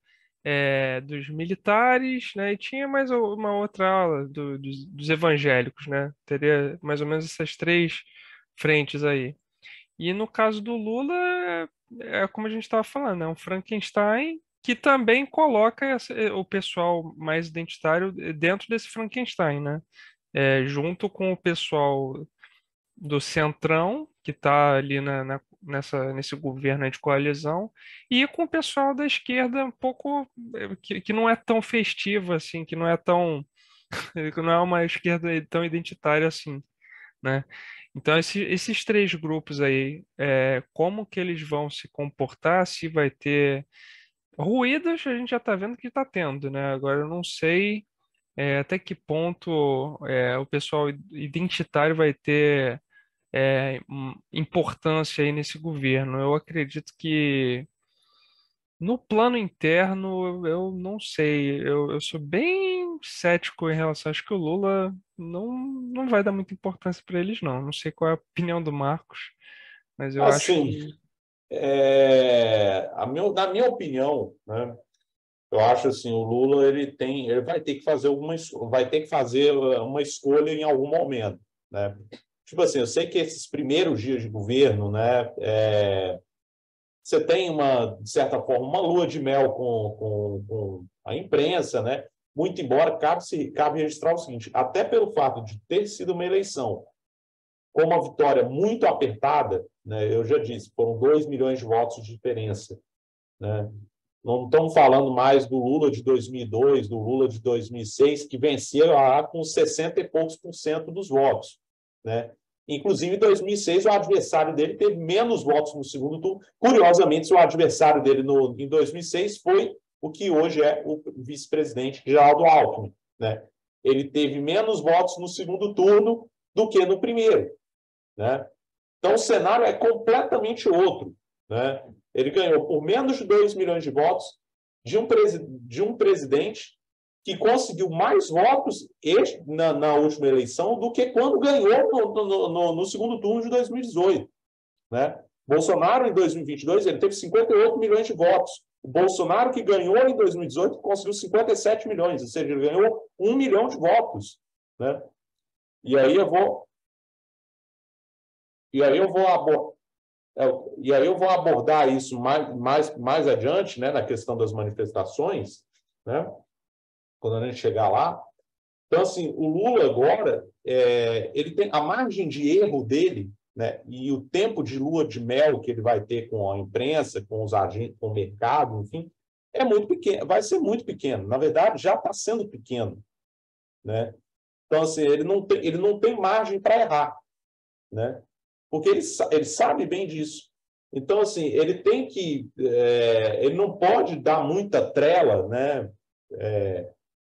dos militares, né? E tinha mais uma outra ala dos evangélicos, né? Teria mais ou menos essas três frentes aí. E no caso do Lula, é como a gente estava falando, é um Frankenstein que também coloca o pessoal mais identitário dentro desse Frankenstein, né? Junto com o pessoal do Centrão, que está ali nesse governo aí de coalizão, e com o pessoal da esquerda um pouco que não é tão festivo assim, que não é tão Não é uma esquerda tão identitária assim, né? Então, esses três grupos aí, como que eles vão se comportar, se vai ter ruídos, a gente já está vendo que está tendo, né? Agora, eu não sei até que ponto o pessoal identitário vai ter importância aí nesse governo. Eu acredito que no plano interno, eu não sei. Eu sou bem cético em relação. Acho que o Lula não vai dar muita importância para eles, não. Não sei qual é a opinião do Marcos, mas eu acho Assim, que. na minha opinião, né, eu acho assim, o Lula ele vai ter que fazer uma escolha em algum momento, né? Tipo assim, eu sei que esses primeiros dias de governo, né, você tem de certa forma, uma lua de mel com a imprensa, né? Muito embora cabe registrar o seguinte, até pelo fato de ter sido uma eleição com uma vitória muito apertada, né? Eu já disse, foram 2 milhões de votos de diferença, né? Não estamos falando mais do Lula de 2002, do Lula de 2006, que vencia lá com 60 e poucos por cento dos votos, né? Inclusive, em 2006, o adversário dele teve menos votos no segundo turno. Curiosamente, o adversário dele em 2006 foi o que hoje é o vice-presidente Geraldo Alckmin, né? Ele teve menos votos no segundo turno do que no primeiro, né? Então, o cenário é completamente outro, né? Ele ganhou por menos de 2 milhões de votos de um presidente que conseguiu mais votos na última eleição do que quando ganhou no segundo turno de 2018, né? Bolsonaro, em 2022, ele teve 58 milhões de votos. O Bolsonaro, que ganhou em 2018, conseguiu 57 milhões, ou seja, ele ganhou 1 milhão de votos, né? E aí eu vou E aí eu vou abordar, isso mais adiante, né, na questão das manifestações, né, quando a gente chegar lá. Então, assim, o Lula agora, ele tem a margem de erro dele, né, e o tempo de lua de mel que ele vai ter com a imprensa, com os agentes, com o mercado, enfim, é muito pequeno, vai ser muito pequeno. Na verdade, já está sendo pequeno, né? Então, assim, ele não tem margem para errar, né? Porque ele sabe bem disso. Então, assim, ele não pode dar muita trela, né,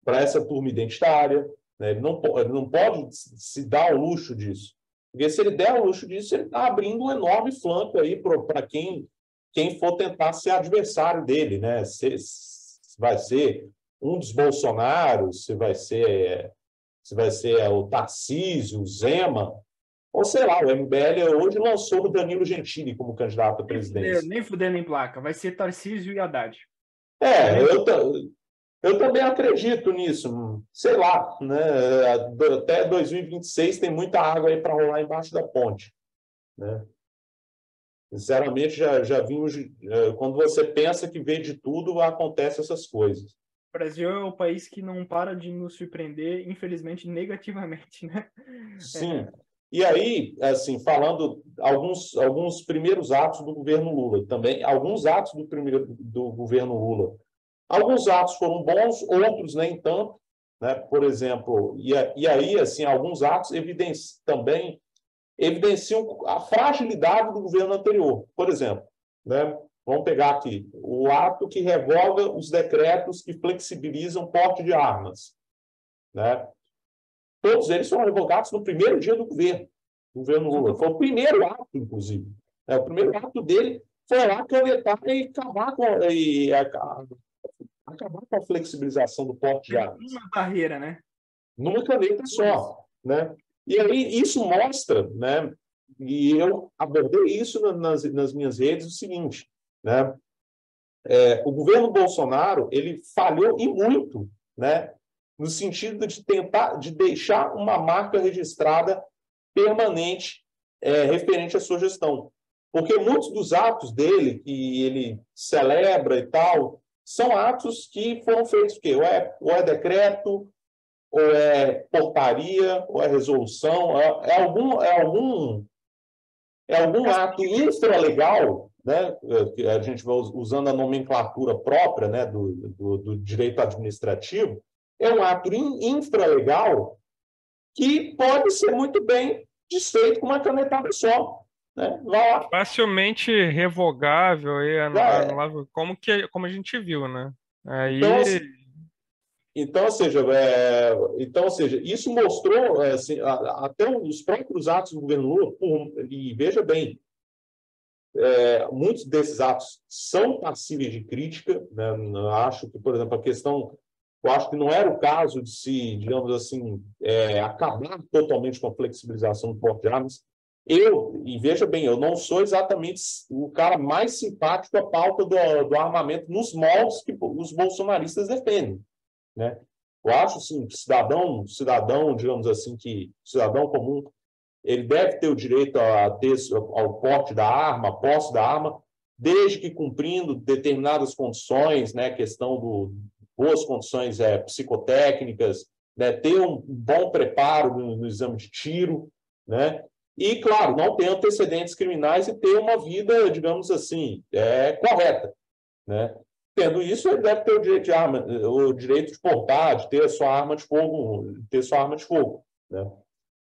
para essa turma identitária, né? Ele não pode se dar o luxo disso. Porque se ele der o luxo disso, ele está abrindo um enorme flanco aí para quem for tentar ser adversário dele, né? Se vai ser um dos Bolsonaros, se vai ser o Tarcísio, o Zema, ou sei lá, o MBL hoje lançou o Danilo Gentili como candidato à presidência. Nem fudendo em placa, vai ser Tarcísio e Haddad. Eu também acredito nisso, sei lá, né? Até 2026 tem muita água aí para rolar embaixo da ponte, né? Sinceramente, já vimos, quando você pensa que vê de tudo, acontecem essas coisas. O Brasil é o país que não para de nos surpreender, infelizmente, negativamente, né? Sim. E aí, assim, falando alguns primeiros atos do governo Lula, também alguns atos do governo Lula. Alguns atos foram bons, outros nem tanto, né? Por exemplo, e aí, assim, alguns atos também evidenciam a fragilidade do governo anterior. Por exemplo, né? Vamos pegar aqui o ato que revoga os decretos que flexibilizam porte de armas, né? Todos eles foram revogados no primeiro dia do governo Lula. Foi o primeiro ato, inclusive. O primeiro ato dele foi lá canetar e acabar com a flexibilização do porte de armas. Uma barreira, né? Numa caneta só, né? E aí isso mostra, né? E eu abordei isso nas minhas redes, o seguinte, né? O governo Bolsonaro, ele falhou e muito, né? No sentido de deixar uma marca registrada permanente referente à sua gestão. Porque muitos dos atos dele, que ele celebra e tal, são atos que foram feitos, que ou é decreto, ou é portaria, ou é resolução, é algum ato infralegal, né? A gente vai usando a nomenclatura própria, né, do direito administrativo, é um ato infralegal que pode ser muito bem desfeito com uma canetada só. Né? Vai lá. Facilmente revogável e Já é. anulável, como a gente viu, né? Aí, Então, ou seja, isso mostrou assim, até os próprios atos do governo Lula, e veja bem, muitos desses atos são passíveis de crítica, né? Acho que, por exemplo, eu acho que não era o caso de se, digamos assim, acabar totalmente com a flexibilização do porte de armas. E veja bem, eu não sou exatamente o cara mais simpático à pauta do armamento nos moldes que os bolsonaristas defendem, né? Eu acho, assim, que cidadão, digamos assim, cidadão comum, ele deve ter o direito ao porte da arma, à posse da arma, desde que cumprindo determinadas condições, né, boas condições psicotécnicas, né, ter um bom preparo no exame de tiro, né, e, claro, não ter antecedentes criminais e ter uma vida, digamos assim, correta, né. Tendo isso, ele deve ter o direito de portar, de ter a sua arma de fogo, né.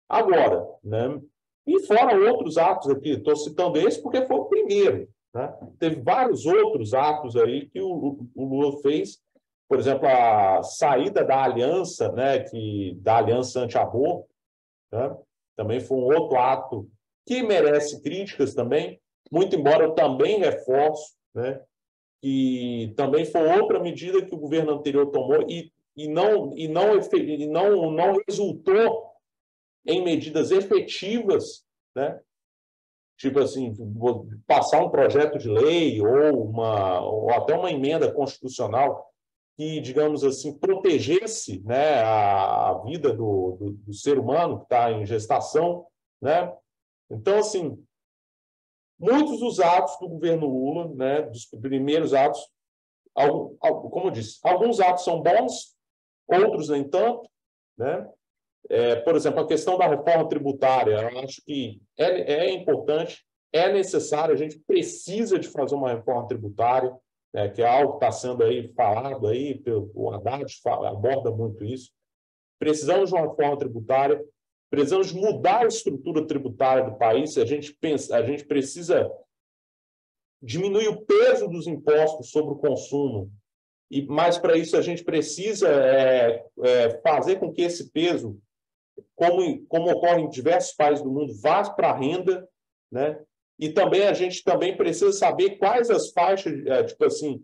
Agora, né? E fora outros atos aqui, estou citando esse porque foi o primeiro, né? Teve vários outros atos aí que o Lula fez, por exemplo, a saída da aliança, né, da aliança anti-aborto, né? Também foi um outro ato que merece críticas também, muito embora eu também reforço, né, que também foi outra medida que o governo anterior tomou e não resultou em medidas efetivas, né? Tipo assim, passar um projeto de lei ou até uma emenda constitucional que, digamos assim, protegesse, né, a vida do ser humano que está em gestação, né? Então, assim, muitos dos atos do governo Lula, né, dos primeiros atos, como eu disse, alguns atos são bons, outros nem tanto, né? Por exemplo, a questão da reforma tributária, eu acho que é importante, é necessário, a gente precisa de fazer uma reforma tributária, né, que é algo que está sendo aí falado, aí, o Haddad aborda muito isso. Precisamos de uma reforma tributária, precisamos mudar a estrutura tributária do país, a gente precisa diminuir o peso dos impostos sobre o consumo, mas para isso a gente precisa fazer com que esse peso, como ocorre em diversos países do mundo, vá para a renda, né? E também a gente também precisa saber quais as faixas, tipo assim,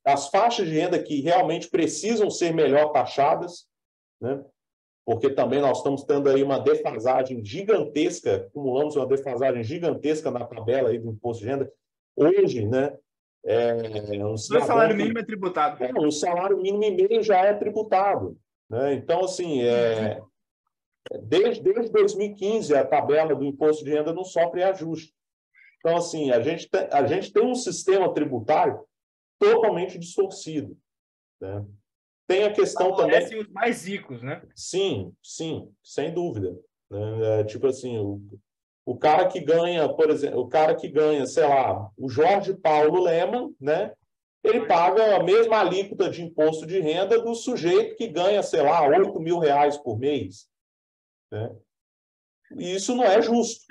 as faixas de renda que realmente precisam ser melhor taxadas, né? Porque também nós estamos tendo aí uma defasagem gigantesca, acumulamos uma defasagem gigantesca na tabela aí do imposto de renda. Hoje, né? O salário mínimo é tributado. O salário mínimo e meio já é tributado, né? Então, assim, desde 2015, a tabela do imposto de renda não sofre ajuste. Então, assim, a gente tem um sistema tributário totalmente distorcido, né? Tem a questão também... os mais ricos, né? Sim, sem dúvida, né? Tipo assim, o cara que ganha, por exemplo, sei lá, o Jorge Paulo Lemann, né? Ele paga a mesma alíquota de imposto de renda do sujeito que ganha, sei lá, R$8.000 por mês, né? E isso não é justo.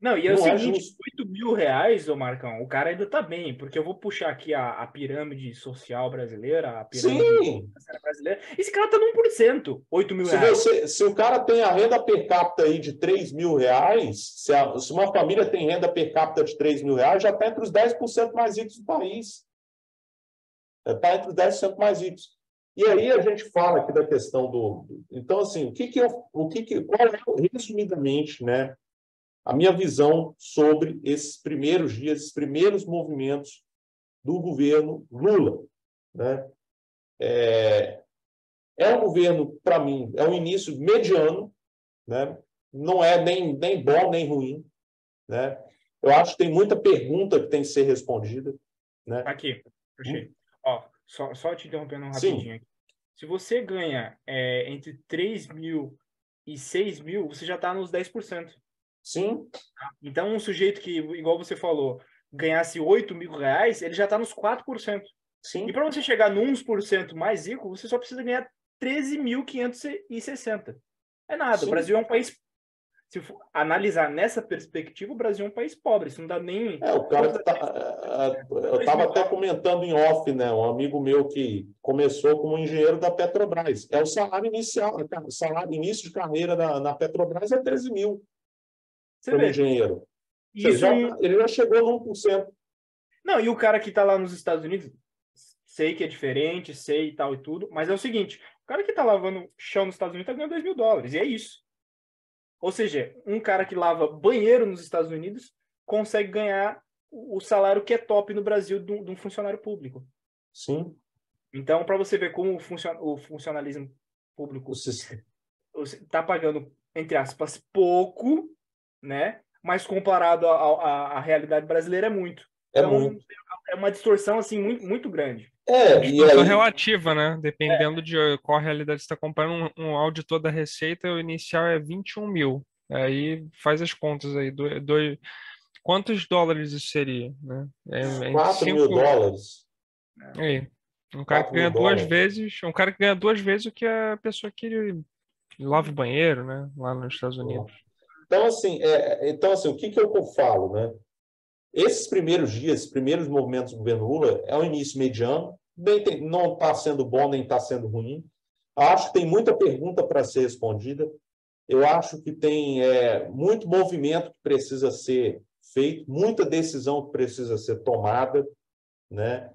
Não, e é o seguinte, R$8.000, ô Marcão, o cara ainda tá bem, porque eu vou puxar aqui a pirâmide social brasileira, a pirâmide brasileira. Esse cara tá no 1%, R$8.000. Se o cara tem a renda per capita aí de R$3.000, se uma família tem renda per capita de R$3.000, já está entre os 10% mais ricos do país. Está entre os 10% mais ricos. E aí a gente fala aqui da questão Então, assim, qual é, resumidamente, né, a minha visão sobre esses primeiros dias, esses primeiros movimentos do governo Lula, né? Um governo, para mim, é um início mediano, né? Não é nem bom nem ruim, né? Eu acho que tem muita pergunta que tem que ser respondida, né? Aqui, achei. Ó, só te interrompendo rapidinho aqui. Sim. Se você ganha entre 3.000 e 6.000, você já está nos 10%. Sim. Então, um sujeito que, igual você falou, ganhasse R$8.000, ele já está nos 4%. Sim. E para você chegar no 1% mais rico, você só precisa ganhar 13.560. É nada. Sim. O Brasil é um país, se for analisar nessa perspectiva, o Brasil é um país pobre. Isso não dá nem... O cara que eu estava até comentando em off, né? Um amigo meu que começou como engenheiro da Petrobras. É o salário inicial, o salário início de carreira na Petrobras é 13 mil Você como vê. engenheiro. Isso Ele já chegou no 1%. Não, e o cara que tá lá nos Estados Unidos, sei que é diferente, sei e tal e tudo, mas é o seguinte, o cara que tá lavando chão nos Estados Unidos tá ganhando $2.000, e é isso. Ou seja, um cara que lava banheiro nos Estados Unidos consegue ganhar o salário que é top no Brasil de um funcionário público. Sim. Então, para você ver como o funcionalismo público está pagando, entre aspas, pouco, né? Mas comparado à realidade brasileira é muito. Então, muito. é uma distorção assim muito, muito grande. Distorção relativa, né? Dependendo de qual realidade você está comparando. Um auditor da Receita, o inicial é 21 mil. Aí faz as contas aí. Quantos dólares isso seria? Né? 4 mil dólares. Aí. Um cara que ganha duas vezes. Um cara que ganha 2 vezes o que a pessoa que lava o banheiro, né? Lá nos Estados Unidos. Então, assim, o que eu falo, né? Esses primeiros dias, esses primeiros movimentos do governo Lula é um início mediano, não está sendo bom nem está sendo ruim. Acho que tem muita pergunta para ser respondida. Eu acho que tem muito movimento que precisa ser feito, muita decisão que precisa ser tomada, né?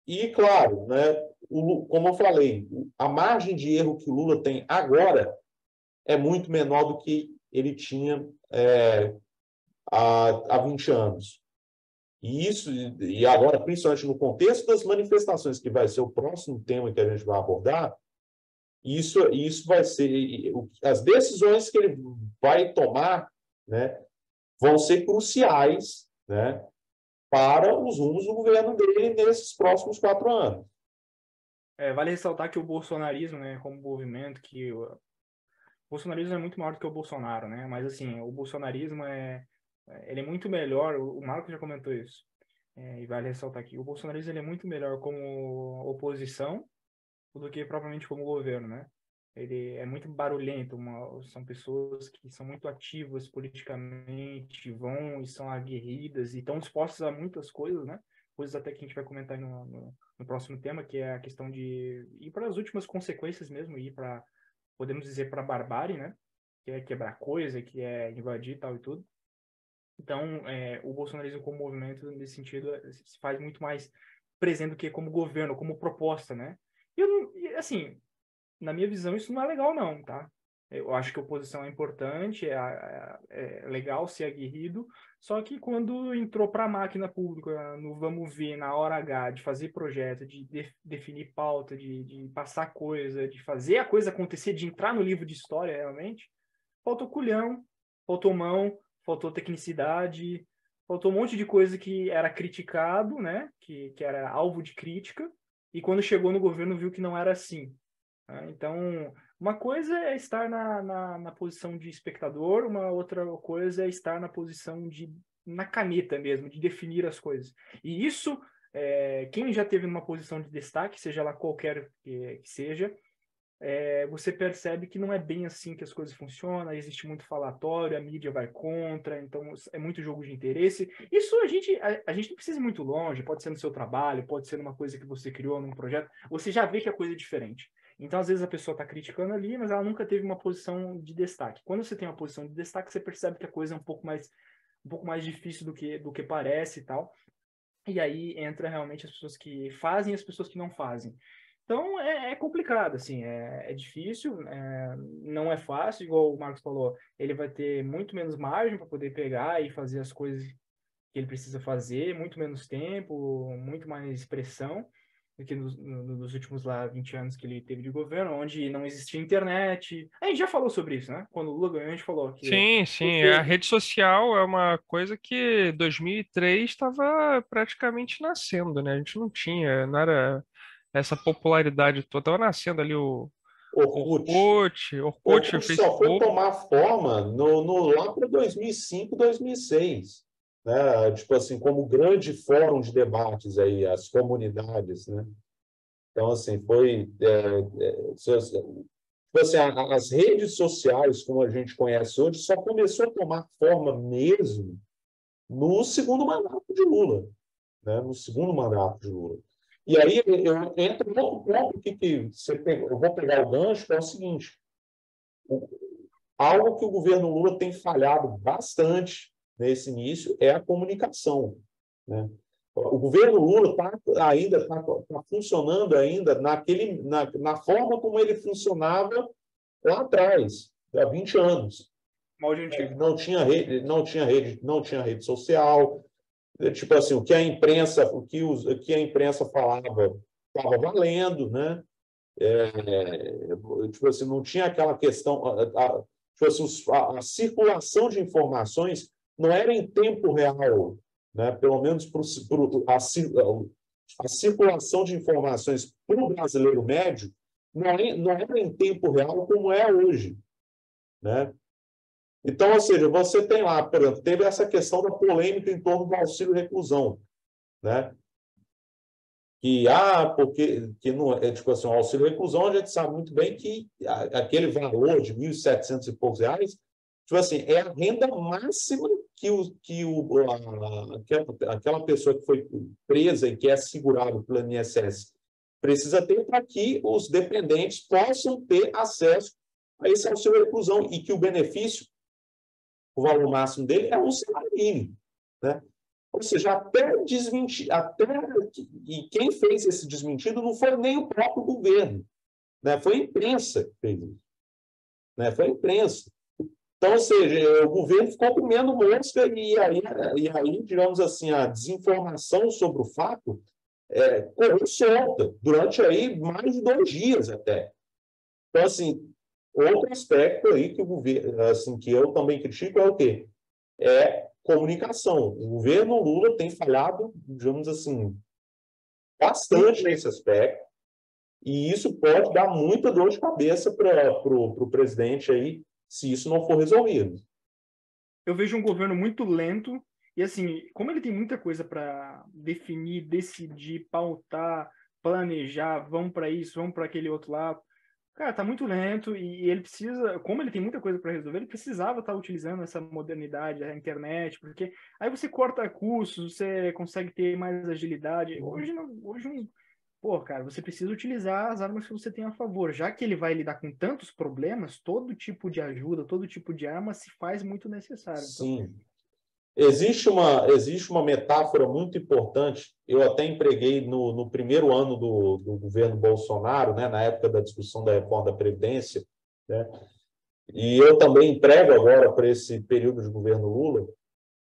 E, claro, né, como eu falei, a margem de erro que o Lula tem agora é muito menor do que ele tinha há 20 anos. E agora, principalmente no contexto das manifestações, que vai ser o próximo tema que a gente vai abordar, isso vai ser... As decisões que ele vai tomar, né, vão ser cruciais, né, para os rumos do governo dele nesses próximos 4 anos. Vale ressaltar que o bolsonarismo, né, como movimento, o bolsonarismo é muito maior do que o Bolsonaro, né? Mas assim, o bolsonarismo ele é muito melhor. O Marco já comentou isso. E vale ressaltar aqui, o bolsonarismo ele é muito melhor como oposição do que propriamente como governo, né? Ele é muito barulhento, são pessoas que são muito ativas politicamente, vão e são aguerridas e estão dispostas a muitas coisas, né? Coisas até que a gente vai comentar no próximo tema, que é a questão de ir para as últimas consequências mesmo, ir para, podemos dizer, para a barbárie, né? Que é quebrar coisa, que é invadir tal e tudo. Então, o bolsonarismo como movimento, nesse sentido, se faz muito mais presente do que como governo, como proposta, né? E assim, na minha visão, isso não é legal, não, tá? Eu acho que a oposição é importante, é legal ser aguerrido, só que quando entrou para a máquina pública, no vamos ver, na hora H, de fazer projeto, de definir pauta, de passar coisa, de fazer a coisa acontecer, de entrar no livro de história, realmente, faltou culhão, faltou mão, faltou tecnicidade, faltou um monte de coisa que era criticado, né? Que era alvo de crítica, e quando chegou no governo viu que não era assim. Então, uma coisa é estar na posição de espectador, uma outra coisa é estar na posição na caneta mesmo, de definir as coisas. E isso, quem já teve numa posição de destaque, seja lá qualquer que seja, você percebe que não é bem assim que as coisas funcionam, existe muito falatório, a mídia vai contra, então é muito jogo de interesse. Isso a gente não precisa ir muito longe, pode ser no seu trabalho, pode ser numa coisa que você criou, num projeto, você já vê que a coisa é diferente. Então, às vezes, a pessoa está criticando ali, mas ela nunca teve uma posição de destaque. Quando você tem uma posição de destaque, você percebe que a coisa é um pouco mais difícil do que parece e tal. E aí entra realmente as pessoas que fazem e as pessoas que não fazem. Então, é complicado, assim, é difícil, não é fácil, igual o Marcos falou, ele vai ter muito menos margem para poder pegar e fazer as coisas que ele precisa fazer, muito menos tempo, muito mais pressão do que nos últimos lá 20 anos que ele teve de governo, onde não existia internet. A gente já falou sobre isso, né? Quando o Lula ganhou, a gente falou que... Sim, sim. A rede social é uma coisa que 2003 estava praticamente nascendo, né? A gente não tinha, não era essa popularidade toda. Estava nascendo ali o Orkut, o Orkut só foi Facebook. tomar forma lá para 2005, 2006. né? Tipo assim, como grande fórum de debates aí, as comunidades, né? Então, assim, tipo assim, as redes sociais, como a gente conhece hoje, só começou a tomar forma mesmo no segundo mandato de Lula, né? No segundo mandato de Lula. E aí eu entro no outro ponto que eu vou pegar o gancho, que é o seguinte: algo que o governo Lula tem falhado bastante nesse início é a comunicação, né? O governo Lula ainda está funcionando ainda na forma como ele funcionava lá atrás, há 20 anos. Molde antigo. Não tinha rede social. Tipo assim, o que a imprensa falava estava valendo, né? Tipo assim, não tinha aquela questão, tipo assim, a circulação de informações não era em tempo real, né? Pelo menos a circulação de informações para o brasileiro médio não era em tempo real como é hoje, né? Então, ou seja, você tem lá, por exemplo, teve essa questão da polêmica em torno do auxílio-reclusão, né? Porque não é, tipo assim, o auxílio-reclusão, a gente sabe muito bem que aquele valor de 1.700 e poucos reais, tipo assim, é a renda máxima aquela pessoa que foi presa e que é segurada pelo INSS precisa ter para que os dependentes possam ter acesso a esse auxílio-reclusão e que o benefício, o valor máximo dele é um salário mínimo, né? Ou seja, até desmentir, e quem fez esse desmentido não foi nem o próprio governo, né? Foi a imprensa que fez isso, né? Foi a imprensa. Então, ou seja, o governo ficou comendo mosca e aí, digamos assim, a desinformação sobre o fato correu solta durante aí mais de 2 dias até. Então, assim, outro aspecto aí que o governo, assim, que eu também critico é o quê? É comunicação. O governo Lula tem falhado, digamos assim, bastante nesse aspecto, e isso pode dar muita dor de cabeça para o presidente aí, se isso não for resolvido. Eu vejo um governo muito lento e, assim, como ele tem muita coisa para definir, decidir, pautar, planejar, vamos para isso, vamos para aquele outro lado. Cara, tá muito lento e ele precisa, como ele tem muita coisa para resolver, ele precisava estar utilizando essa modernidade, a internet, porque aí você corta custos, você consegue ter mais agilidade. Hoje não, pô, cara, você precisa utilizar as armas que você tem a favor. Já que ele vai lidar com tantos problemas, todo tipo de ajuda, todo tipo de arma se faz muito necessário. Então, sim. Existe uma metáfora muito importante, eu até empreguei no primeiro ano do governo Bolsonaro, né, na época da discussão da reforma da Previdência, né, e eu também emprego agora para esse período de governo Lula,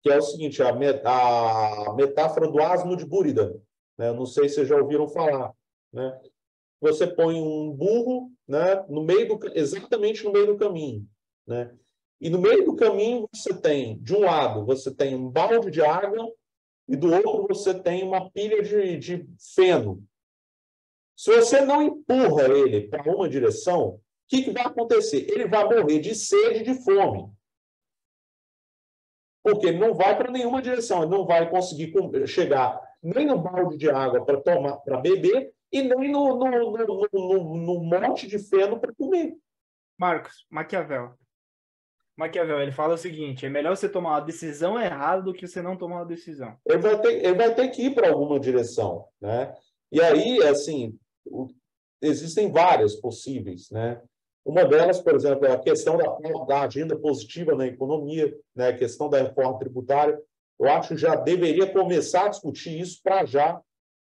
que é o seguinte, a metáfora do asno de Búrida, né, não sei se vocês já ouviram falar, né, você põe um burro, né, exatamente no meio do caminho, né? E no meio do caminho você tem, de um lado, você tem um balde de água e do outro você tem uma pilha de feno. Se você não empurra ele para uma direção, o que vai acontecer? Ele vai morrer de sede e de fome. Porque ele não vai para nenhuma direção, ele não vai conseguir chegar nem no balde de água para tomar, para beber, e nem no monte de feno para comer. Marcos, Maquiavel, ele fala o seguinte: é melhor você tomar uma decisão errada do que você não tomar uma decisão. Ele vai ter que ir para alguma direção, né? E aí, assim, existem várias possíveis, né? Uma delas, por exemplo, é a questão da agenda positiva na economia, né? A questão da reforma tributária. Eu acho que já deveria começar a discutir isso para já,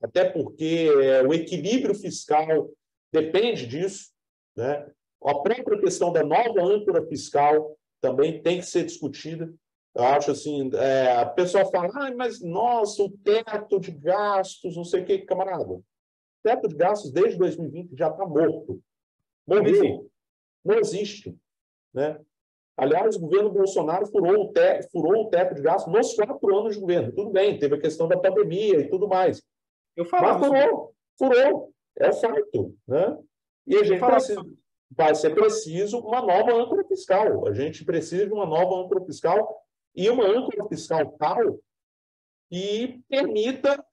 até porque o equilíbrio fiscal depende disso, né? A própria questão da nova âncora fiscal também tem que ser discutida. Eu acho assim, a pessoa fala, mas nossa, o teto de gastos, não sei o que, camarada. O teto de gastos desde 2020 já está morto. Morreu. Não existe, né? Aliás, o governo Bolsonaro furou o teto de gastos nos 4 anos de governo. Tudo bem, teve a questão da pandemia e tudo mais. Mas furou. É fato, né? E a gente vai ser preciso uma nova âncora fiscal. A gente precisa de uma nova âncora fiscal e uma âncora fiscal tal e permita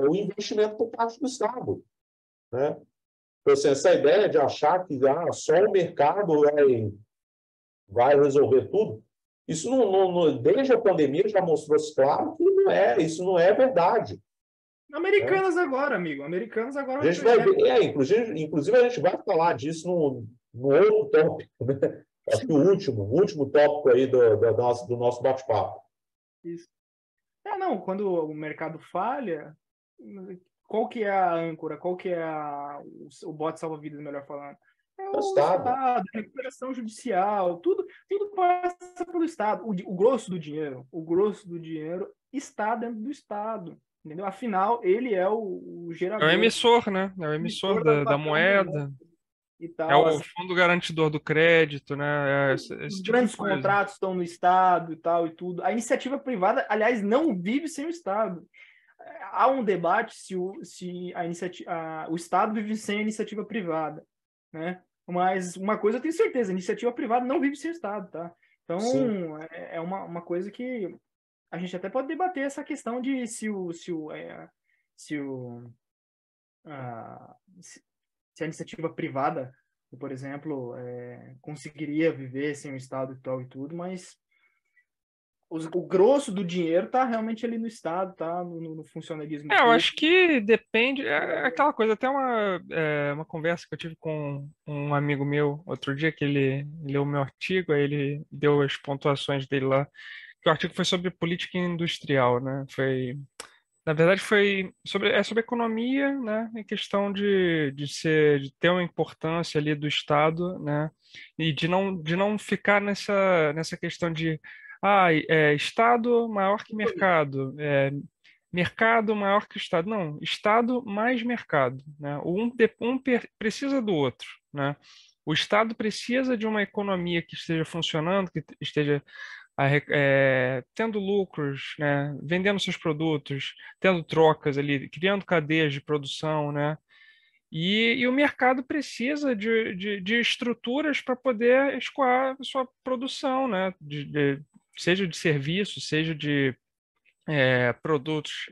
o investimento por parte do Estado, né? Então, assim, essa ideia de achar que só o mercado vai resolver tudo, isso desde a pandemia já mostrou-se claro que isso não é verdade. Americanas agora, amigo. Americanas agora A gente vai ver, inclusive a gente vai falar disso no outro tópico, né? Acho que o último tópico aí do nosso bate-papo. Isso. Não, quando o mercado falha, qual que é a âncora? Qual que é o bote salva-vidas, melhor falando? É o Estado, recuperação judicial, tudo passa pelo Estado. O grosso do dinheiro está dentro do Estado, entendeu? Afinal, ele é o gerador. É o emissor, né? É o emissor da moeda. E tal. É o fundo garantidor do crédito, né? Os grandes contratos estão no Estado e tal e tudo. A iniciativa privada, aliás, não vive sem o Estado. Há um debate se o Estado vive sem a iniciativa privada, né? Mas uma coisa eu tenho certeza, a iniciativa privada não vive sem o Estado, tá? Então, é uma coisa que a gente até pode debater essa questão de se a iniciativa privada, por exemplo, conseguiria viver sem o Estado e tal e tudo, mas o grosso do dinheiro está realmente ali no Estado, tá no funcionalismo. Eu acho que depende. É aquela coisa, até uma conversa que eu tive com um amigo meu outro dia, que ele leu o meu artigo, aí ele deu as pontuações dele lá. Que o artigo foi sobre política industrial, né? Na verdade, foi sobre economia, né? Em questão de ter uma importância ali do Estado, né? E de não ficar nessa questão de Estado maior que mercado, mercado maior que Estado. Não, Estado mais mercado, né? Precisa do outro, né? O Estado precisa de uma economia que esteja funcionando, que esteja tendo lucros, né? Vendendo seus produtos, tendo trocas ali, criando cadeias de produção, né? E o mercado precisa de estruturas para poder escoar a sua produção, né? Seja de serviço, seja de produtos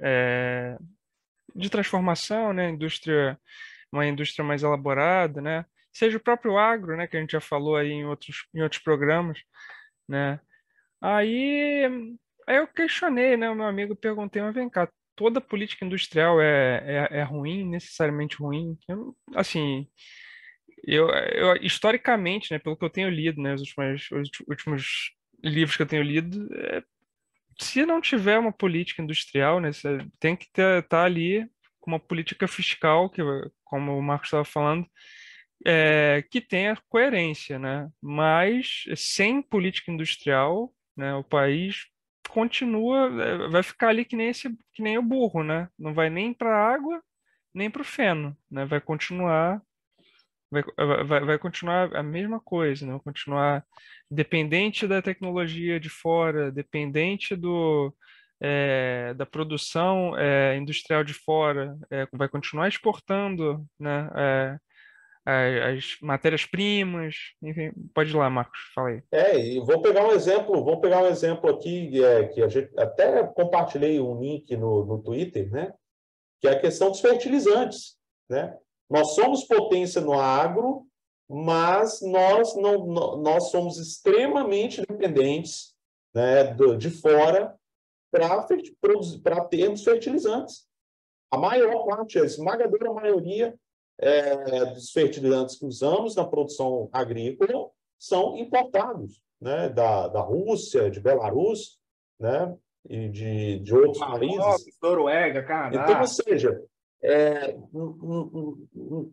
de transformação, né? Uma indústria mais elaborada, né? Seja o próprio agro, né? Que a gente já falou aí em outros programas, né? Aí eu questionei, né? O meu amigo perguntei, mas vem cá, toda política industrial é ruim, necessariamente ruim? Assim, historicamente, né? Pelo que eu tenho lido, né? Os últimos livros que eu tenho lido, se não tiver uma política industrial, né, você tem que estar ali com uma política fiscal, que, como o Marcos estava falando, que tenha coerência, né? Mas sem política industrial, né, o país continua, vai ficar ali que nem o burro, né? Não vai nem para a água, nem para o feno, né? Vai continuar a mesma coisa, né? Vai continuar dependente da tecnologia de fora, dependente da produção industrial de fora, vai continuar exportando, né? As matérias-primas, enfim, pode ir lá, Marcos, fala aí. E vou pegar um exemplo aqui, que a gente até compartilhei um link no Twitter, né? Que é a questão dos fertilizantes, né? Nós somos potência no agro, mas nós somos extremamente dependentes, né, de fora para termos fertilizantes. A maior parte, a esmagadora maioria dos fertilizantes que usamos na produção agrícola são importados, né, da Rússia, de Belarus, né, e de outros países. Noruega, Canadá. Então, ou seja,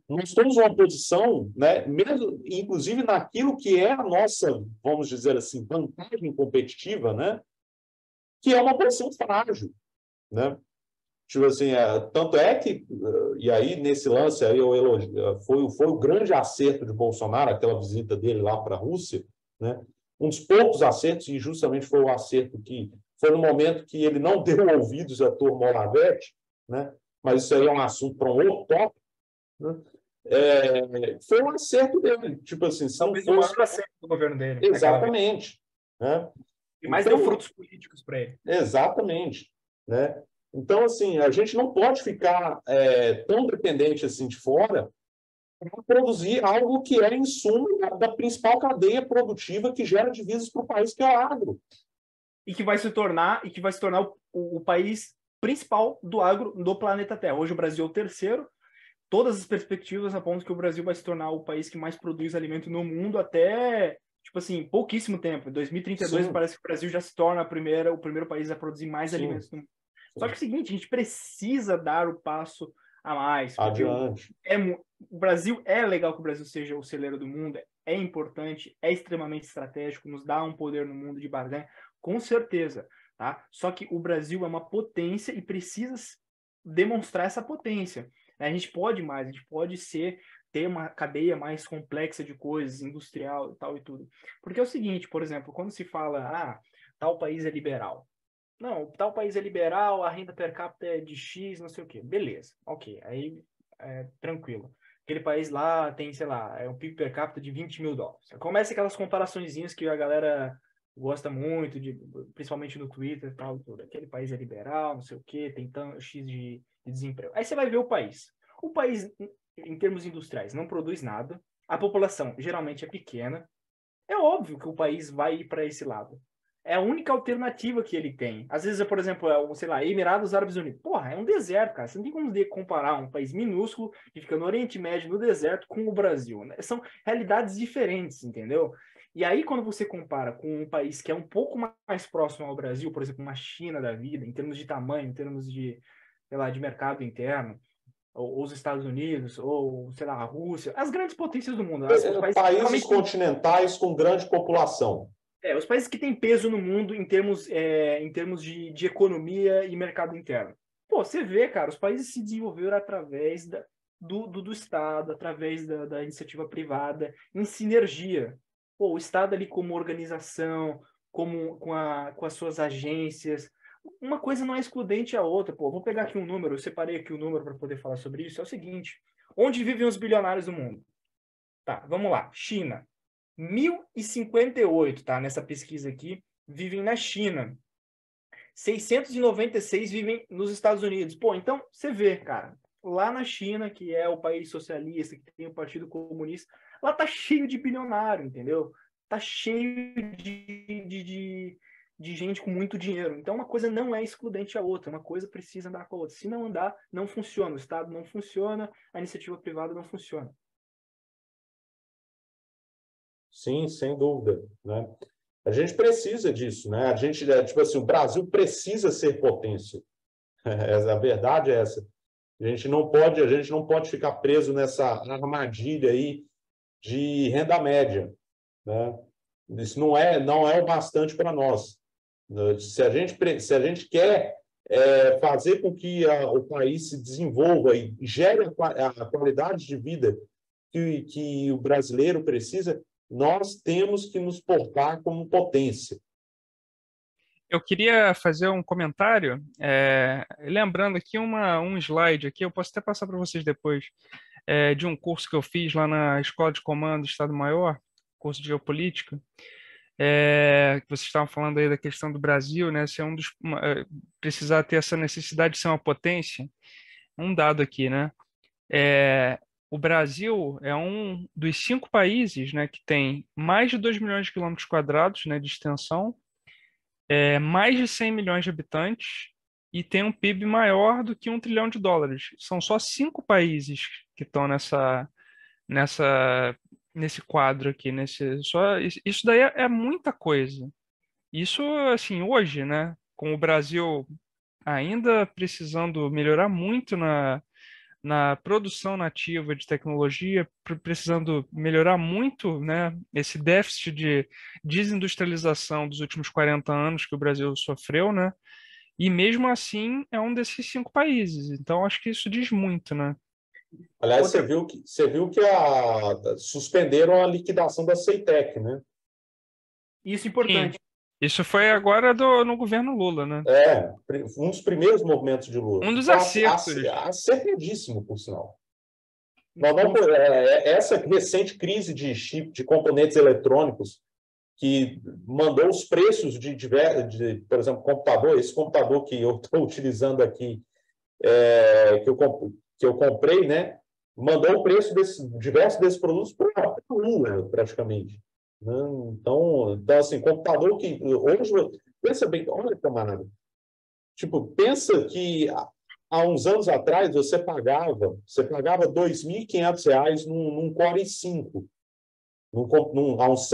nós temos uma posição, né, mesmo, inclusive naquilo que é a nossa, vamos dizer assim, vantagem competitiva, né, que é uma posição frágil, né? Tipo assim, tanto é que, e aí nesse lance aí eu elogio, foi o grande acerto de Bolsonaro, aquela visita dele lá para a Rússia, né? Um dos poucos acertos, e justamente foi o acerto que foi no momento que ele não deu ouvidos a turma Moravete, né? Mas isso aí é um assunto para um outro tópico, né? Foi um acerto dele, tipo assim, se não fosse... o acerto do governo dele. Exatamente, né? E mais deu frutos políticos para ele. Exatamente, né? Então, assim, a gente não pode ficar tão dependente assim de fora para produzir algo que é insumo da principal cadeia produtiva que gera divisas para o país, que é o agro. E que vai se tornar o país principal do agro do planeta Terra. Hoje o Brasil é o terceiro. Todas as perspectivas apontam que o Brasil vai se tornar o país que mais produz alimento no mundo até, tipo assim, pouquíssimo tempo. Em 2032 Sim. Parece que o Brasil já se torna o primeiro país a produzir mais Sim. alimentos no mundo. Só que é o seguinte, a gente precisa dar o passo a mais. Adiante. O Brasil é legal que o Brasil seja o celeiro do mundo, é importante, é extremamente estratégico, nos dá um poder no mundo de barganha, com certeza. Tá? Só que o Brasil é uma potência e precisa demonstrar essa potência. A gente pode mais, a gente pode ter uma cadeia mais complexa de coisas, industrial e tal e tudo. Porque é o seguinte, por exemplo, quando se fala, tal país é liberal. Não, tal país é liberal, a renda per capita é de X, não sei o quê. Beleza, ok, aí tranquilo. Aquele país lá tem, sei lá, um PIB per capita de $20.000. Começa aquelas comparaçõezinhas que a galera gosta muito, principalmente no Twitter e tal, tudo. Aquele país é liberal, não sei o quê, tem X de desemprego. Aí você vai ver o país. O país, em termos industriais, não produz nada. A população geralmente é pequena. É óbvio que o país vai ir para esse lado. É a única alternativa que ele tem. Às vezes, por exemplo, sei lá, Emirados Árabes Unidos. Porra, é um deserto, cara. Você não tem como comparar um país minúsculo que fica no Oriente Médio, no deserto, com o Brasil, né? São realidades diferentes, entendeu? E aí, quando você compara com um país que é um pouco mais próximo ao Brasil, por exemplo, uma China da vida, em termos de tamanho, em termos de, sei lá, de mercado interno, ou os Estados Unidos, ou, sei lá, a Rússia, as grandes potências do mundo. Países continentais com grande população. Os países que têm peso no mundo em termos de economia e mercado interno. Pô, você vê, cara, os países se desenvolveram através do Estado, através da iniciativa privada, em sinergia. Pô, o Estado ali como organização, com as suas agências. Uma coisa não é excludente à outra. Pô, vou pegar aqui um número, eu separei aqui um número para poder falar sobre isso. É o seguinte, onde vivem os bilionários do mundo? Tá, vamos lá. China. 1.058, tá? Nessa pesquisa aqui, vivem na China. 696 vivem nos Estados Unidos. Pô, então, você vê, cara, lá na China, que é o país socialista, que tem o Partido Comunista, lá tá cheio de bilionário, entendeu? Tá cheio de gente com muito dinheiro. Então, uma coisa não é excludente à outra. Uma coisa precisa andar com a outra. Se não andar, não funciona. O Estado não funciona, a iniciativa privada não funciona. Sim, sem dúvida, né? A gente precisa disso, né? A gente, tipo assim, o Brasil precisa ser potência. A verdade é essa. A gente não pode ficar preso nessa armadilha aí de renda média, né? Isso não é o bastante para nós. Se a gente quer fazer com que o país se desenvolva e gere a qualidade de vida que o brasileiro precisa, nós temos que nos portar como potência. Eu queria fazer um comentário, lembrando aqui um slide aqui, eu posso até passar para vocês depois, de um curso que eu fiz lá na Escola de Comando do Estado-Maior, curso de Geopolítica, que vocês estavam falando aí da questão do Brasil, né, ser precisar ter essa necessidade de ser uma potência. Um dado aqui, né? O Brasil é um dos 5 países, né, que tem mais de 2 milhões de quilômetros quadrados, né, de extensão, mais de 100 milhões de habitantes e tem um PIB maior do que $1 trilhão. São só 5 países que estão nesse quadro aqui. Isso daí é muita coisa. Isso, assim, hoje, né, com o Brasil ainda precisando melhorar muito na produção nativa de tecnologia, precisando melhorar muito, né, esse déficit de desindustrialização dos últimos 40 anos que o Brasil sofreu, né, e mesmo assim é um desses 5 países. Então, acho que isso diz muito, né? Aliás, você viu que suspenderam a liquidação da CEITEC, né? Isso é importante. Sim. Isso foi agora no governo Lula, né? Um dos primeiros movimentos de Lula. Um dos acertos. Acertadíssimo, por sinal. Essa recente crise de componentes eletrônicos que mandou os preços por exemplo, computador, esse computador que eu estou utilizando aqui, que eu comprei, né? Mandou o preço diversos desses produtos para Lula, praticamente. Né? Então, assim, computador que hoje, pensa bem, olha, camarada, tipo, pensa que há uns anos atrás você pagava R$ 2.500 num Core i5, há uns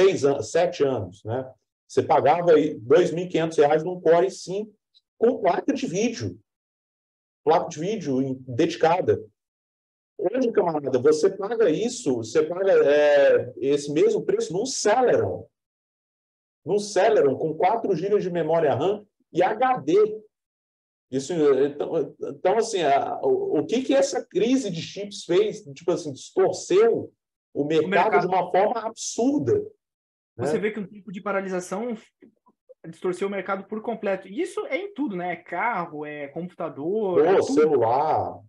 7 anos, né? Você pagava R$ 2.500 num Core i5 com placa de vídeo dedicada. Hoje, camarada, você paga esse mesmo preço num Celeron com 4 GB de memória RAM e HD. Então assim, o que essa crise de chips fez? Tipo assim, distorceu o mercado de uma forma absurda. Você Né? vê que um tipo de paralisação distorceu o mercado por completo. E isso é em tudo, né? É carro, é computador, é tudo. Celular.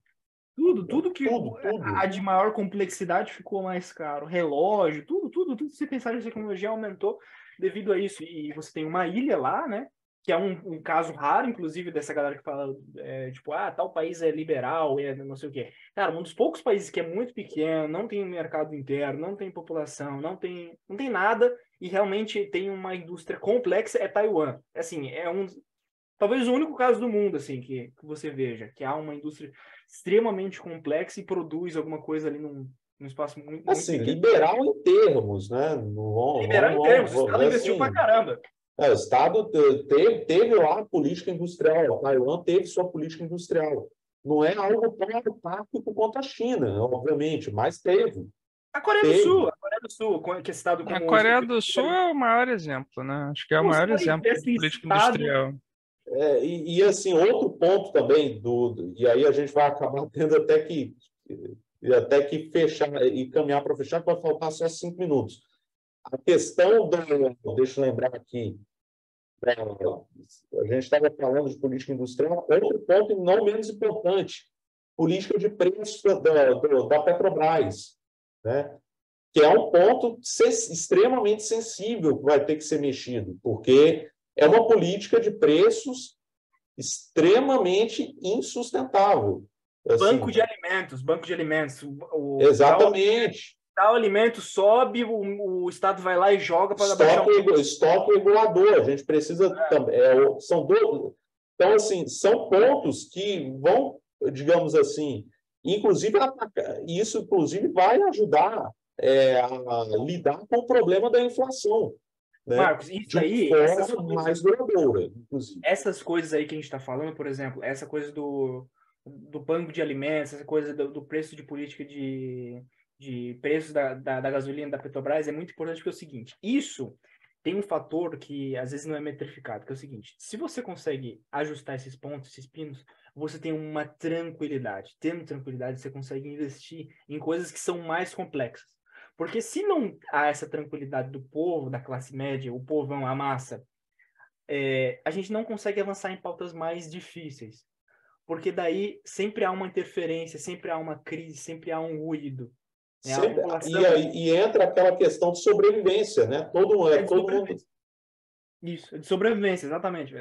Tudo que Tudo. a de maior complexidade ficou mais caro. Relógio, tudo que você pensar em tecnologia aumentou devido a isso. E você tem uma ilha lá, né? Que é um caso raro, inclusive, dessa galera que fala, tipo, tal país é liberal, não sei o quê. Cara, um dos poucos países que é muito pequeno, não tem mercado interno, não tem população, não tem nada, e realmente tem uma indústria complexa, é Taiwan. Assim, talvez o único caso do mundo, assim, que você veja, que há uma indústria extremamente complexa e produz alguma coisa ali num espaço muito Assim, pequeno. liberal em termos, né? Liberal em termos, o Estado investiu pra assim, caramba. o Estado teve lá a política industrial, Taiwan teve sua política industrial. Não é algo tão empático quanto a China, obviamente, mas teve. A Coreia do Sul, que é citado A como... Coreia do Sul é o maior exemplo, né? Acho que é o maior exemplo de política industrial. Assim, outro ponto também, e aí a gente vai acabar tendo até que fechar e caminhar para fechar, que vai faltar só 5 minutos. A questão deixa eu lembrar aqui, a gente estava falando de política industrial, outro ponto não menos importante, política de preços da Petrobras, né? Que é um ponto extremamente sensível que vai ter que ser mexido, porque é uma política de preços extremamente insustentável. Assim, banco de alimentos. Exatamente. Tal alimento sobe, o Estado vai lá e joga para baixar Estoque regulador. A gente precisa também. São dois. Então, assim, são pontos que vão, digamos assim, inclusive isso inclusive vai ajudar a lidar com o problema da inflação, né? Marcos, isso De aí, forma mais duradoura, inclusive. essas coisas aí que a gente está falando, por exemplo, essa coisa do banco de alimentos, essa coisa do preço de política de preços da gasolina da Petrobras é muito importante porque é o seguinte, isso tem um fator que às vezes não é metrificado, que é o seguinte, se você consegue ajustar esses pontos, esses pinos, você tem uma tranquilidade. Tendo tranquilidade, você consegue investir em coisas que são mais complexas. Porque se não há essa tranquilidade do povo, da classe média, o povão, a massa, a gente não consegue avançar em pautas mais difíceis. Porque daí sempre há uma interferência, sempre há uma crise, sempre há um ruído. A população... E entra aquela questão de sobrevivência, né? Todo mundo... Isso, de sobrevivência, exatamente.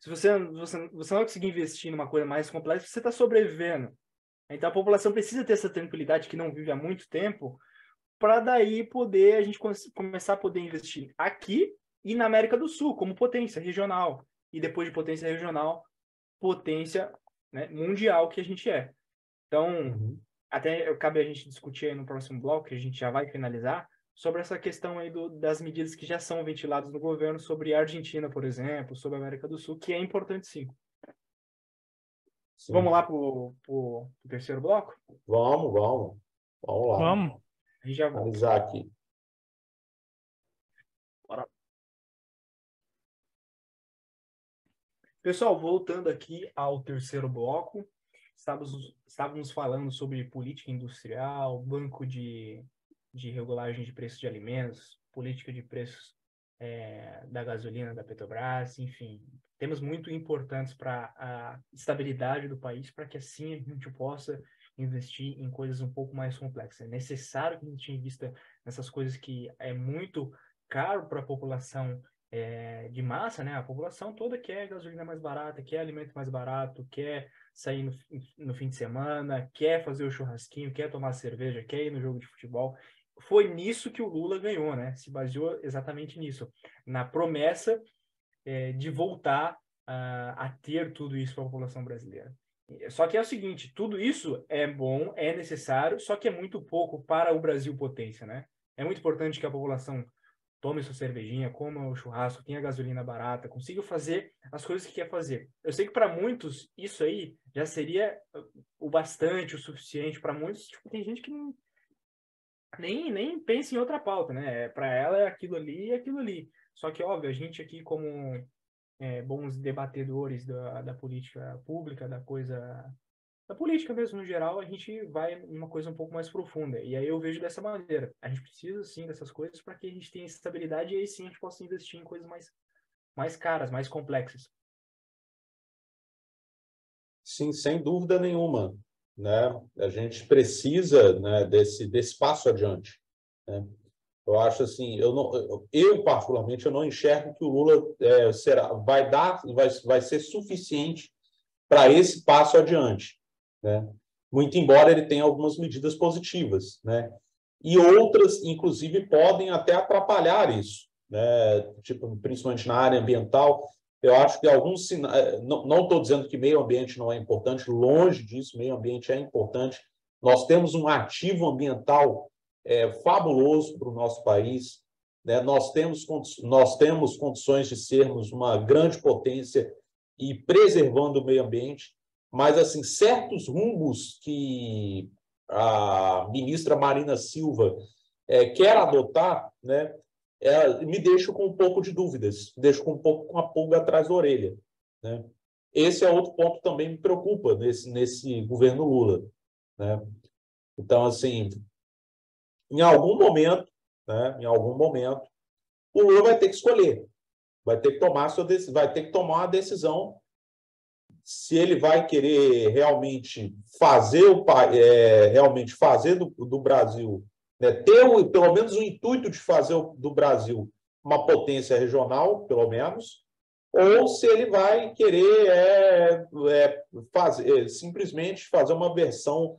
Se você não conseguir investir numa coisa mais complexa, você está sobrevivendo. Então a população precisa ter essa tranquilidade que não vive há muito tempo, para daí poder a gente começar a poder investir aqui e na América do Sul, como potência regional. E depois de potência regional, potência, né, mundial que a gente é. Então, até cabe a gente discutir aí no próximo bloco, que a gente já vai finalizar, sobre essa questão aí das medidas que já são ventiladas no governo sobre a Argentina, por exemplo, sobre a América do Sul, que é importante sim. Sim. Vamos lá para o terceiro bloco? Vamos lá. Vamos. A gente já volta. Analisar aqui. Bora. Pessoal, voltando aqui ao terceiro bloco, estávamos falando sobre política industrial, banco de regulagem de preços de alimentos, política de preços da gasolina da Petrobras, enfim, temas muito importantes para a estabilidade do país, para que assim a gente possa investir em coisas um pouco mais complexas. É necessário que a gente invista nessas coisas que é muito caro para a população de massa, né? A população toda quer gasolina mais barata, quer alimento mais barato, quer sair no fim de semana, quer fazer o churrasquinho, quer tomar cerveja, quer ir no jogo de futebol. Foi nisso que o Lula ganhou, né? Se baseou exatamente nisso, na promessa de voltar a ter tudo isso para a população brasileira. Só que é o seguinte, tudo isso é bom, é necessário, só que é muito pouco para o Brasil potência, né? É muito importante que a população tome sua cervejinha, coma o churrasco, tenha gasolina barata, consiga fazer as coisas que quer fazer. Eu sei que para muitos isso aí já seria o bastante, o suficiente. Para muitos, tipo, tem gente que nem pensa em outra pauta, né? Para ela é aquilo ali e aquilo ali. Só que, óbvio, a gente aqui como bons debatedores da política pública, da política mesmo no geral, a gente vai em uma coisa um pouco mais profunda. E aí eu vejo dessa maneira. A gente precisa, sim, dessas coisas para que a gente tenha estabilidade e aí sim a gente possa investir em coisas mais caras, mais complexas. Sim, sem dúvida nenhuma, né? A gente precisa, né, desse passo adiante, né? Eu acho assim, eu particularmente eu não enxergo que o Lula vai ser suficiente para esse passo adiante, né? Muito embora ele tenha algumas medidas positivas, né? E outras, inclusive, podem até atrapalhar isso, né? Tipo, principalmente na área ambiental. Eu acho que alguns sinais. Não estou dizendo que meio ambiente não é importante, longe disso, meio ambiente é importante. Nós temos um ativo ambiental fabuloso para o nosso país, né? Nós temos condições de sermos uma grande potência e preservando o meio ambiente, mas assim certos rumos que a ministra Marina Silva quer adotar, né, me deixa com um pouco de dúvidas, me deixa com um pouco com a pulga atrás da orelha, né? Esse é outro ponto que também me preocupa nesse governo Lula, né? Então, assim, em algum momento, né, em algum momento, o Lula vai ter que escolher, vai ter que tomar vai ter que tomar uma decisão se ele vai querer realmente fazer realmente fazer do Brasil, né, ter pelo menos o intuito de fazer do Brasil uma potência regional, pelo menos, ou se ele vai querer simplesmente fazer uma versão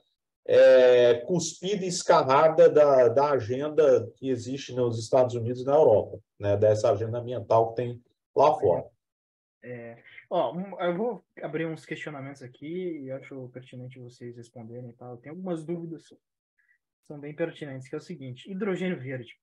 cuspida e escarrada da agenda que existe nos Estados Unidos e na Europa, né, dessa agenda ambiental que tem lá fora. Eu vou abrir uns questionamentos aqui e acho pertinente vocês responderem e tal. Eu tenho algumas dúvidas que são bem pertinentes, que é o seguinte: hidrogênio verde.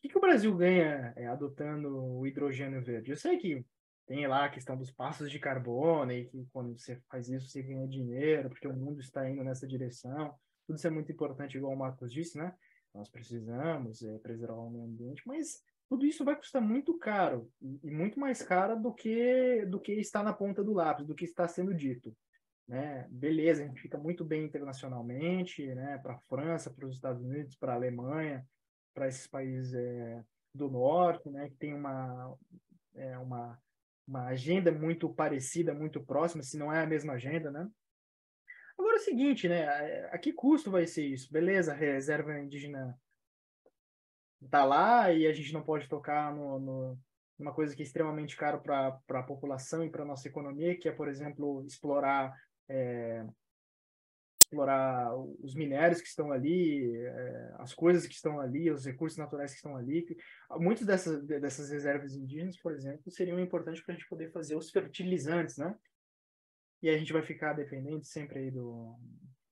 O que o Brasil ganha adotando o hidrogênio verde? Eu sei que tem lá a questão dos passos de carbono e que quando você faz isso você ganha dinheiro, porque o mundo está indo nessa direção. Tudo isso é muito importante, igual o Marcos disse, né? Nós precisamos preservar o meio ambiente, mas tudo isso vai custar muito caro e muito mais caro do que está na ponta do lápis, do que está sendo dito, né? Beleza, a gente fica muito bem internacionalmente, né? Para a França, para os Estados Unidos, para a Alemanha, para esses países do norte, né? Que tem uma agenda muito parecida, muito próxima, se não é a mesma agenda, né? Agora é o seguinte, né? A que custo vai ser isso? Beleza, a reserva indígena tá lá e a gente não pode tocar numa coisa que é extremamente caro para a população e para a nossa economia, que é, por exemplo, explorar os minérios que estão ali, as coisas que estão ali, os recursos naturais que estão ali. Muitas dessas reservas indígenas, por exemplo, seriam importantes para a gente poder fazer os fertilizantes, né? E a gente vai ficar dependente sempre aí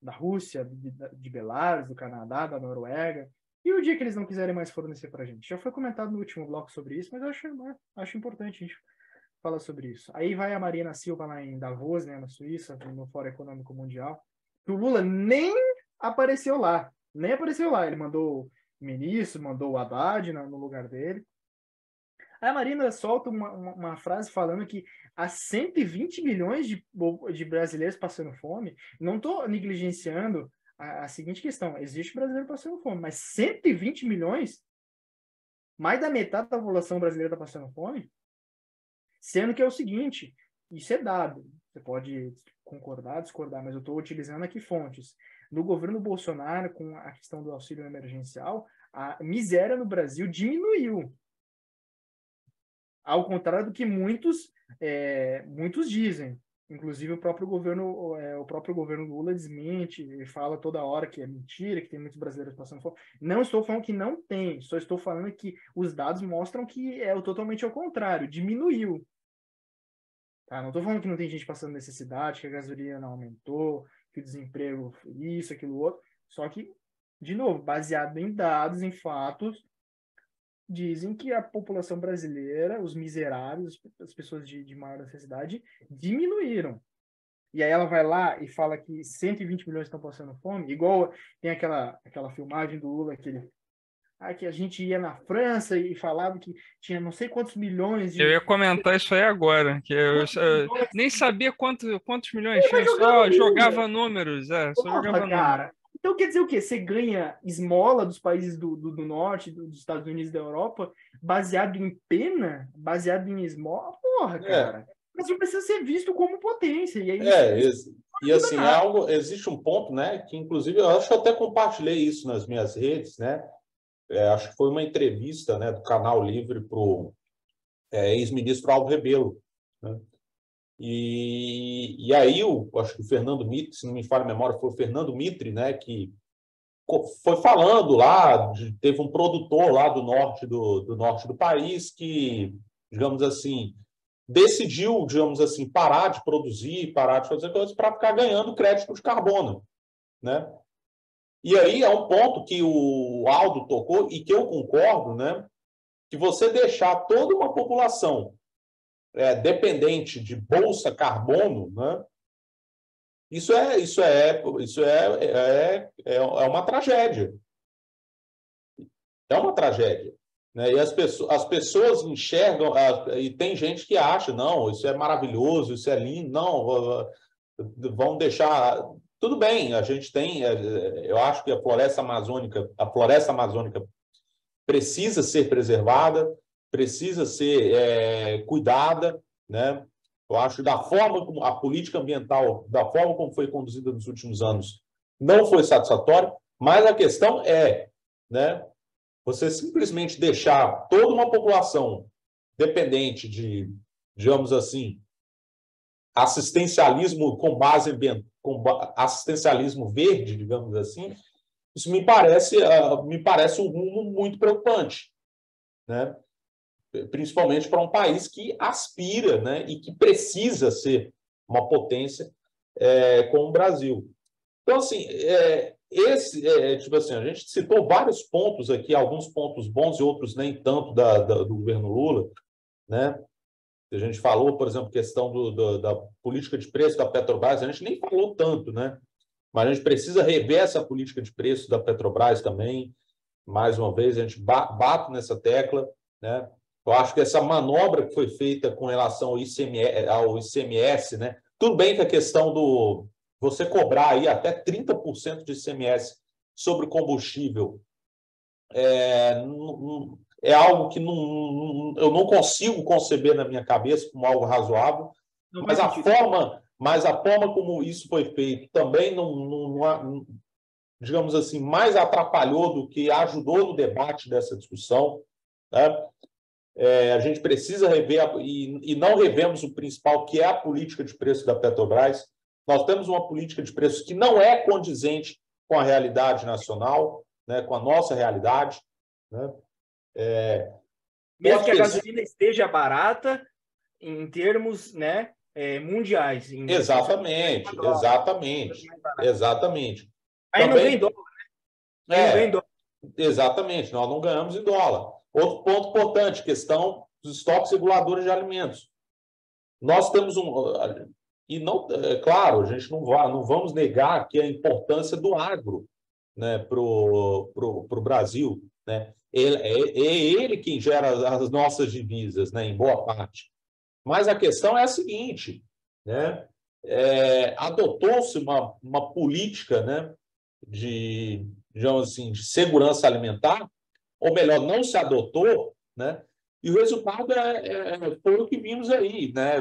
da Rússia, de Belarus, do Canadá, da Noruega. E o dia que eles não quiserem mais fornecer para a gente? Já foi comentado no último bloco sobre isso, mas eu acho importante a gente falar sobre isso. Aí vai a Marina Silva lá em Davos, né, na Suíça, no Fórum Econômico Mundial. O Lula nem apareceu lá. Nem apareceu lá. Ele mandou o ministro, mandou o Haddad no lugar dele. Aí a Marina solta uma frase falando que há 120 milhões de brasileiros passando fome. Não estou negligenciando a seguinte questão: existe brasileiro passando fome, mas 120 milhões, mais da metade da população brasileira está passando fome, sendo que é o seguinte: isso é dado. Você pode concordar, discordar, mas eu estou utilizando aqui fontes. No governo Bolsonaro, com a questão do auxílio emergencial, A miséria no Brasil diminuiu. Ao contrário do que muitos dizem. Inclusive o próprio governo Lula desmente e fala toda hora que é mentira, que tem muitos brasileiros passando fome. Não estou falando que não tem, só estou falando que os dados mostram que é totalmente ao contrário, diminuiu. Tá? Não estou falando que não tem gente passando necessidade, que a gasolina não aumentou, que o desemprego isso, aquilo outro. Só que, de novo, baseado em dados, em fatos, dizem que a população brasileira, os miseráveis, as pessoas de maior necessidade, diminuíram. E aí ela vai lá e fala que 120 milhões estão passando fome, igual tem aquela filmagem do Lula que a gente ia na França e falava que tinha não sei quantos milhões de... Eu ia comentar isso aí agora, que eu nem sabia quantos milhões tinha, só jogava jogava números, só jogava cara. números. Então quer dizer o quê? Você ganha esmola dos países do norte, dos Estados Unidos e da Europa, baseado em pena? Baseado em esmola? Porra, cara. O Brasil precisa ser visto como potência. E aí e assim, existe um ponto, né, que inclusive eu acho que eu até compartilhei isso nas minhas redes, né? Acho que foi uma entrevista, né, do Canal Livre para o ex-ministro Aldo Rebelo, né? E aí, acho que o Fernando Mitre, se não me falha a memória, foi o Fernando Mitre, né, que foi falando lá, teve um produtor lá do norte do país que, digamos assim, decidiu, digamos assim, parar de produzir, parar de fazer coisas para ficar ganhando crédito de carbono, né? E aí é um ponto que o Aldo tocou e que eu concordo, né? Que você deixar toda uma população dependente de bolsa carbono, né? Isso é uma tragédia. É uma tragédia, né? E as pessoas enxergam, e tem gente que acha, não, isso é maravilhoso, isso é lindo, não, vão deixar... Tudo bem, a gente tem, eu acho que a floresta amazônica precisa ser preservada, precisa ser cuidada, né? Eu acho da forma como a política ambiental, da forma como foi conduzida nos últimos anos, não foi satisfatória, mas a questão né, você simplesmente deixar toda uma população dependente de, digamos assim, assistencialismo com assistencialismo verde, digamos assim, isso me parece um rumo muito preocupante, né? Principalmente para um país que aspira, né, e que precisa ser uma potência como o Brasil. Então, assim, tipo assim, a gente citou vários pontos aqui, alguns pontos bons e outros nem tanto do governo Lula, né? A gente falou, por exemplo, questão da política de preço da Petrobras, a gente nem falou tanto, né? Mas a gente precisa rever essa política de preço da Petrobras também. Mais uma vez, a gente bate nessa tecla, né? Eu acho que essa manobra que foi feita com relação ao ICMS, né? Tudo bem que a questão do você cobrar aí até 30% de ICMS sobre o combustível é algo que eu não consigo conceber na minha cabeça como algo razoável, mas a forma como isso foi feito também digamos assim, mais atrapalhou do que ajudou no debate dessa discussão, né? A gente precisa rever, e não revemos o principal, que é a política de preço da Petrobras. Nós temos uma política de preços que não é condizente com a realidade nacional, né, com a nossa realidade, né? Mesmo que a gasolina esteja barata em termos, né, mundiais. Exatamente. Aí não vem dólar, né? Não vem dólar. Exatamente, nós não ganhamos em dólar. Outro ponto importante, questão dos estoques reguladores de alimentos. Nós temos e não, claro, a gente não vamos negar que a importância do agro, né, pro Brasil, né? Ele quem gera as nossas divisas, né, em boa parte. Mas a questão é a seguinte, né? Adotou-se uma política, né, digamos assim, de segurança alimentar, ou melhor, não se adotou, né? E o resultado foi o que vimos aí, né?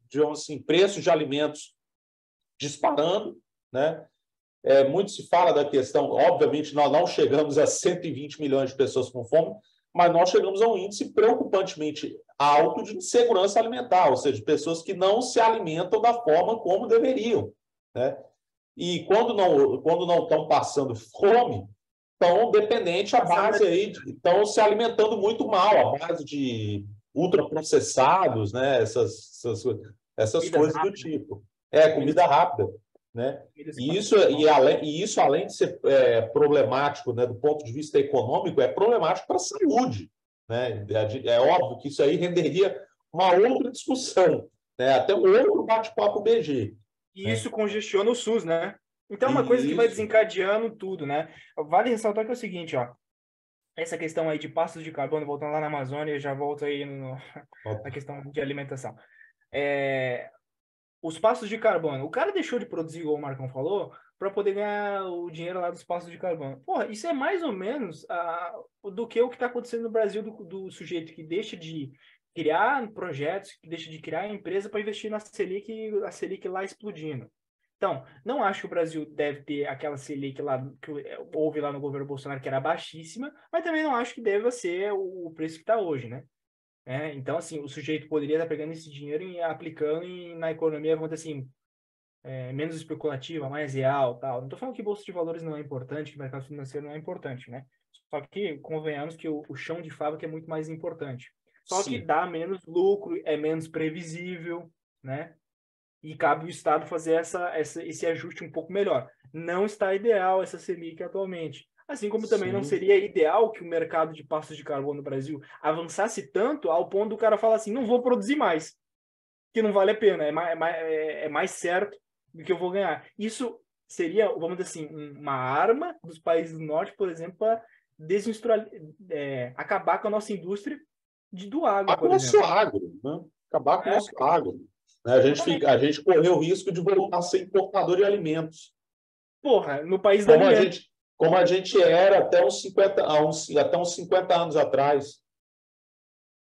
Digamos assim, preços de alimentos disparando, né? muito se fala da questão, obviamente, nós não chegamos a 120 milhões de pessoas com fome, mas nós chegamos a um índice preocupantemente alto de insegurança alimentar, ou seja, pessoas que não se alimentam da forma como deveriam, né? E quando não estão passando fome, estão dependentes à base aí, estão se alimentando muito mal, à base de ultraprocessados, né? Essas coisas do tipo. Comida rápida, né? E isso, além de ser problemático, né, do ponto de vista econômico, é problemático para a saúde, né? É óbvio que isso aí renderia uma outra discussão, né? Até um outro bate-papo BG. E isso congestiona o SUS, né? Então, é uma coisa que vai desencadeando tudo, né? Vale ressaltar que é o seguinte, ó. Essa questão aí de pastos de carbono, voltando lá na Amazônia, já volto aí na questão de alimentação. Os pastos de carbono. O cara deixou de produzir, igual o Marcão falou, para poder ganhar o dinheiro lá dos pastos de carbono. Porra, isso é mais ou menos do que o que está acontecendo no Brasil do sujeito que deixa de criar projetos, que deixa de criar empresa para investir na Selic, a Selic lá explodindo. Então, não acho que o Brasil deve ter aquela Selic lá que houve lá no governo Bolsonaro, que era baixíssima, mas também não acho que deva ser o preço que está hoje, né? Então, assim, o sujeito poderia estar pegando esse dinheiro e aplicando na economia, vamos dizer assim, menos especulativa, mais real, tal. Não estou falando que bolsa de valores não é importante, que mercado financeiro não é importante, né? Só que convenhamos que o chão de fábrica é muito mais importante. Só que dá menos lucro, é menos previsível, né? E cabe o Estado fazer esse ajuste um pouco melhor. Não está ideal essa Selic atualmente. Assim como também não seria ideal que o mercado de pastos de carbono no Brasil avançasse tanto ao ponto do cara falar assim, não vou produzir mais, que não vale a pena, é mais certo do que eu vou ganhar. Isso seria, vamos dizer assim, uma arma dos países do norte, por exemplo, para acabar com a nossa indústria do agro, por exemplo. Acabar com o nosso agro. A gente correu o risco de voltar a ser importador de alimentos. Porra, no país da alimentos. Como a gente era até uns 50 anos atrás.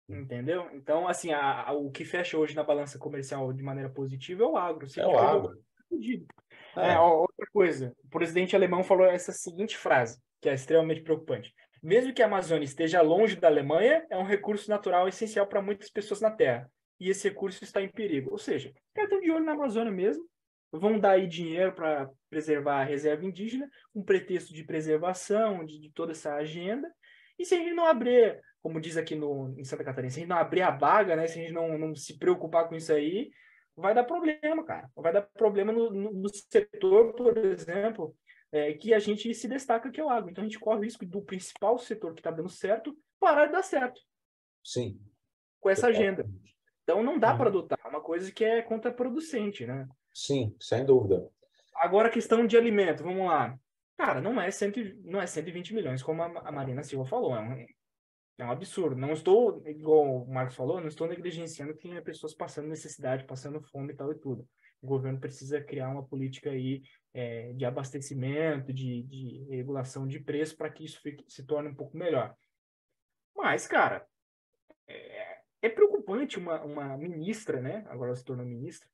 Entendeu? Então, assim, o que fecha hoje na balança comercial de maneira positiva é o agro. O agro. Outra coisa, o presidente alemão falou essa seguinte frase, que é extremamente preocupante. Mesmo que a Amazônia esteja longe da Alemanha, é um recurso natural essencial para muitas pessoas na Terra. E esse recurso está em perigo. Ou seja, os caras estão de olho na Amazônia mesmo, vão dar aí dinheiro para preservar a reserva indígena, um pretexto de preservação de toda essa agenda. E se a gente não abrir, como diz aqui em Santa Catarina, se a gente não abrir a baga, né, se a gente não se preocupar com isso aí, vai dar problema, cara. Vai dar problema no setor, por exemplo, que a gente se destaca, que é o agro. Então a gente corre o risco do principal setor que está dando certo parar de dar certo. Sim. Com essa agenda. Então não dá para adotar, é uma coisa que é contraproducente, né? Sim, sem dúvida. Agora a questão de alimento, vamos lá. Cara, não é 120 milhões, como a Marina Silva falou, é um absurdo. Não estou, igual o Marcos falou, não estou negligenciando que tem pessoas passando necessidade, passando fome e tal e tudo. O governo precisa criar uma política aí de abastecimento, de regulação de preço para que isso se torne um pouco melhor. Mas, cara, é preocupante uma ministra, né? Agora ela se tornou ministra,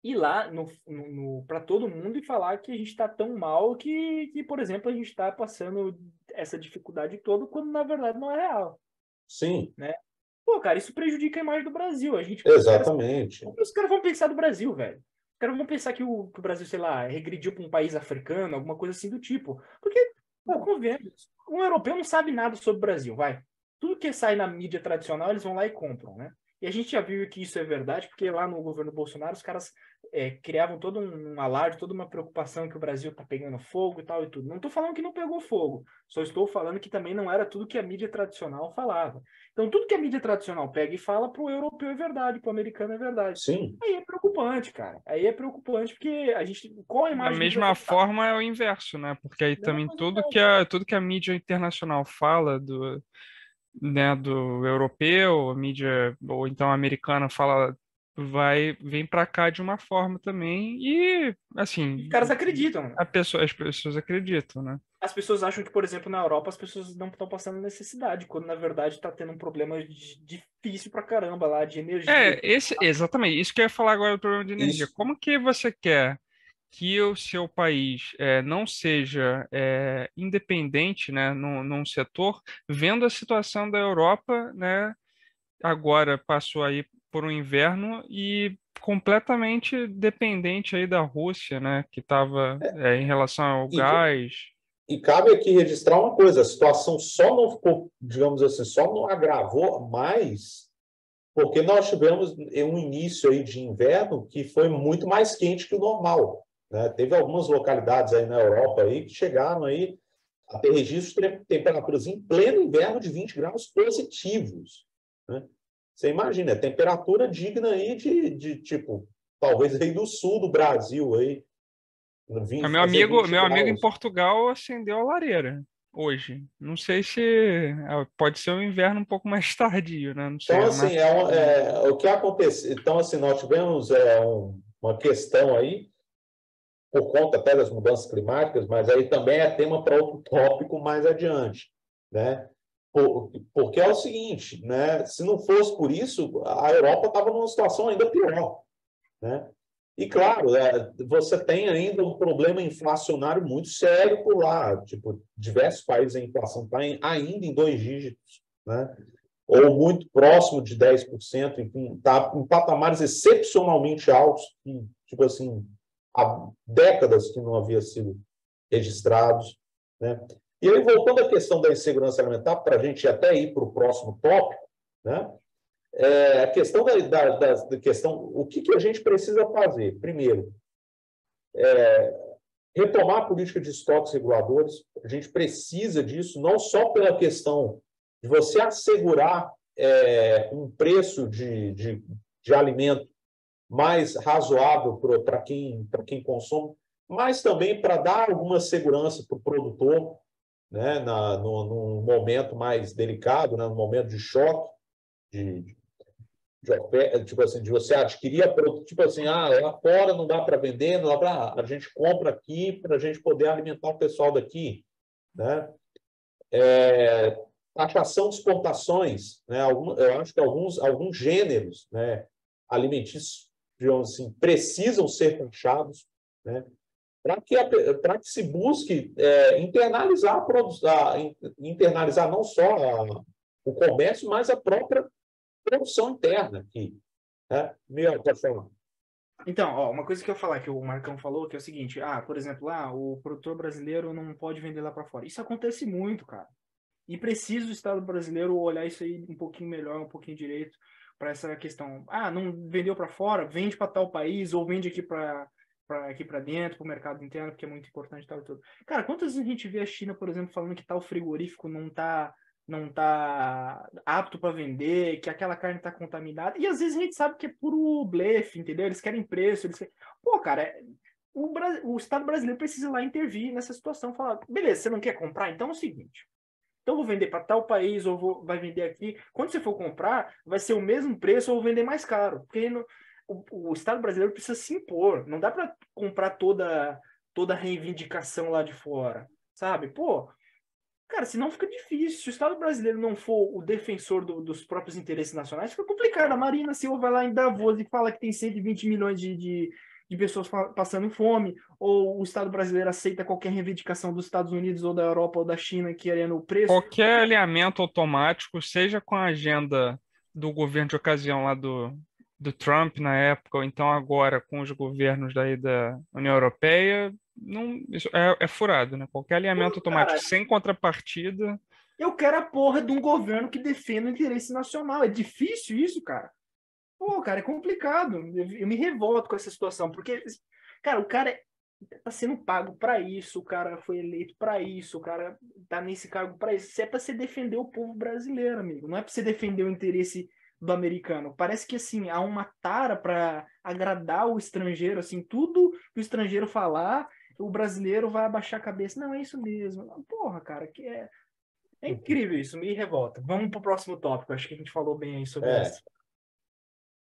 ir lá para todo mundo e falar que a gente está tão mal que, por exemplo, a gente está passando essa dificuldade toda, quando na verdade não é real. Sim. Né? Pô, cara, isso prejudica a imagem do Brasil. Exatamente. Os caras vão pensar do Brasil, velho. Os caras vão pensar que o Brasil, sei lá, regrediu para um país africano, alguma coisa assim do tipo. Porque, convenhamos, um europeu não sabe nada sobre o Brasil, vai. Tudo que sai na mídia tradicional, eles vão lá e compram, né? E a gente já viu que isso é verdade, porque lá no governo Bolsonaro, os caras criavam todo um alarde, toda uma preocupação que o Brasil tá pegando fogo e tal e tudo. Não estou falando que não pegou fogo, só estou falando que também não era tudo que a mídia tradicional falava. Então, tudo que a mídia tradicional pega e fala, pro europeu é verdade, pro americano é verdade. Sim. Aí é preocupante, cara. Aí é preocupante porque a gente... Qual a imagem da mesma forma é o inverso, né? Porque aí também tudo que a mídia internacional fala né, do europeu, a mídia, ou então a americana fala, vem para cá de uma forma também, e assim... Os caras acreditam. As pessoas acreditam, né? As pessoas acham que, por exemplo, na Europa as pessoas não estão passando necessidade, quando na verdade está tendo um problema difícil pra caramba lá, de energia. Exatamente, isso que eu ia falar agora do problema de energia. Isso. Como que você quer que o seu país não seja independente, né, num setor, vendo a situação da Europa, né, agora passou aí por um inverno e completamente dependente aí da Rússia, né, que estava em relação ao E, gás. e cabe aqui registrar uma coisa: a situação só não ficou, digamos assim, só não agravou mais porque nós tivemos um início aí de inverno que foi muito mais quente que o normal, né? Teve algumas localidades aí na Europa aí que chegaram aí a ter registros de temperaturas em pleno inverno de 20 graus positivos, né? Você imagina, é temperatura digna aí de tipo, talvez aí do sul do Brasil, aí, Meu fazer amigo, 20 meu amigo em graus. Portugal acendeu a lareira hoje. Não sei se pode ser um inverno um pouco mais tardio, né? Não Então, sei, mas assim, o que acontece? Então, assim, nós tivemos uma questão aí, por conta até das mudanças climáticas, mas aí também é tema para outro tópico mais adiante, né? Porque é o seguinte, né? Se não fosse por isso, a Europa estava numa situação ainda pior, né? E claro, você tem ainda um problema inflacionário muito sério por lá, tipo, diversos países a inflação está ainda em dois dígitos, né? Ou muito próximo de 10%, enfim, está em patamares excepcionalmente altos, que, tipo assim, há décadas que não havia sido registrados, né? E aí, voltando à questão da insegurança alimentar, para a gente até ir para o próximo tópico, né? A questão da questão, o que a gente precisa fazer? Primeiro, retomar a política de estoques reguladores. A gente precisa disso, não só pela questão de você assegurar um preço de alimento mais razoável para quem consome, mas também para dar alguma segurança para o produtor, né, num momento mais delicado, né, no momento de choque, de, tipo assim, de você adquirir a produto, tipo assim, lá fora não dá para vender, não dá pra, a gente compra aqui para a gente poder alimentar o pessoal daqui, né? Taxação de exportações, né? Eu acho que alguns gêneros, né, alimentícios, digamos assim, precisam ser taxados, né? Para que se busque internalizar internalizar não só o comércio, mas a própria produção interna aqui, né? Meu, pode falar. Então, ó, uma coisa que eu ia falar que o Marcão falou, que é o seguinte, por exemplo, o produtor brasileiro não pode vender lá para fora. Isso acontece muito, cara. E precisa o Estado brasileiro olhar isso aí um pouquinho melhor, um pouquinho direito para essa questão. Não vendeu para fora, vende para tal país ou vende aqui para dentro, para o mercado interno, porque é muito importante tal e tudo. Cara, quantas vezes a gente vê a China, por exemplo, falando que tal frigorífico não tá apto para vender, que aquela carne está contaminada, e às vezes a gente sabe que é puro blefe, entendeu? Eles querem preço, Pô, cara, o Estado brasileiro precisa ir lá intervir nessa situação, falar, beleza, você não quer comprar? Então é o seguinte, então vou vender para tal país ou vai vender aqui. Quando você for comprar, vai ser o mesmo preço ou vou vender mais caro. Porque o Estado brasileiro precisa se impor. Não dá para comprar toda a reivindicação lá de fora, sabe? Pô, cara, senão fica difícil. Se o Estado brasileiro não for o defensor dos próprios interesses nacionais, fica complicado. A Marina Silva vai lá em Davos e fala que tem 120 milhões de pessoas passando fome, ou o Estado brasileiro aceita qualquer reivindicação dos Estados Unidos ou da Europa ou da China querendo o preço. qualquer alinhamento automático, seja com a agenda do governo de ocasião lá do Trump na época, ou então agora com os governos daí da União Europeia, não, isso é furado, né? Qualquer alinhamento Pô, automático cara, sem contrapartida. eu quero a porra de um governo que defenda o interesse nacional. É difícil isso, cara. Pô, cara, é complicado. Eu me revolto com essa situação, porque, cara, o cara tá sendo pago para isso, o cara foi eleito para isso, o cara tá nesse cargo para isso. Isso é para você defender o povo brasileiro, amigo. Não é para você defender o interesse do americano. Parece que assim há uma tara para agradar o estrangeiro, assim, tudo que o estrangeiro falar, o brasileiro vai abaixar a cabeça. Não, é isso mesmo. Porra, cara, que é incrível isso, me revolta. Vamos pro próximo tópico. Acho que a gente falou bem aí É,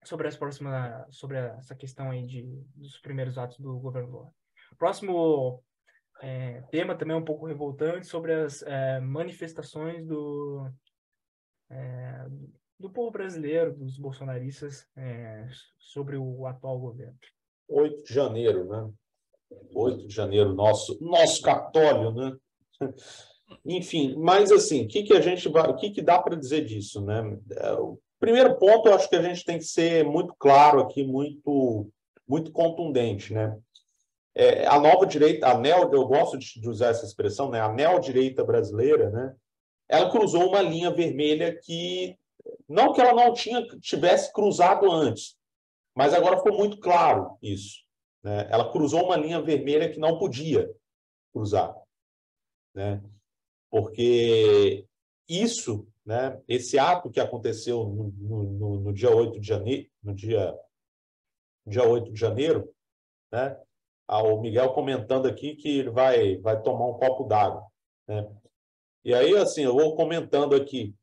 sobre essa questão aí dos primeiros atos do governo Lula. Próximo tema também é um pouco revoltante sobre as manifestações do povo brasileiro, dos bolsonaristas, sobre o atual governo. 8 de janeiro, né? 8 de janeiro, nosso Capitólio, né? Enfim, mas assim, o que dá para dizer disso, né? O primeiro ponto, eu acho que a gente tem que ser muito claro aqui, muito contundente, né? A nova direita, eu gosto de usar essa expressão, né? A neodireita brasileira, né? Ela cruzou uma linha vermelha que, não que ela não tivesse cruzado antes, mas agora ficou muito claro isso, né? Ela cruzou uma linha vermelha que não podia cruzar, né? Porque isso, né? Esse ato que aconteceu no dia 8 de janeiro, dia 8 de janeiro, né? O Miguel comentando aqui que ele vai tomar um copo d'água, né? E aí, assim, eu vou comentando aqui.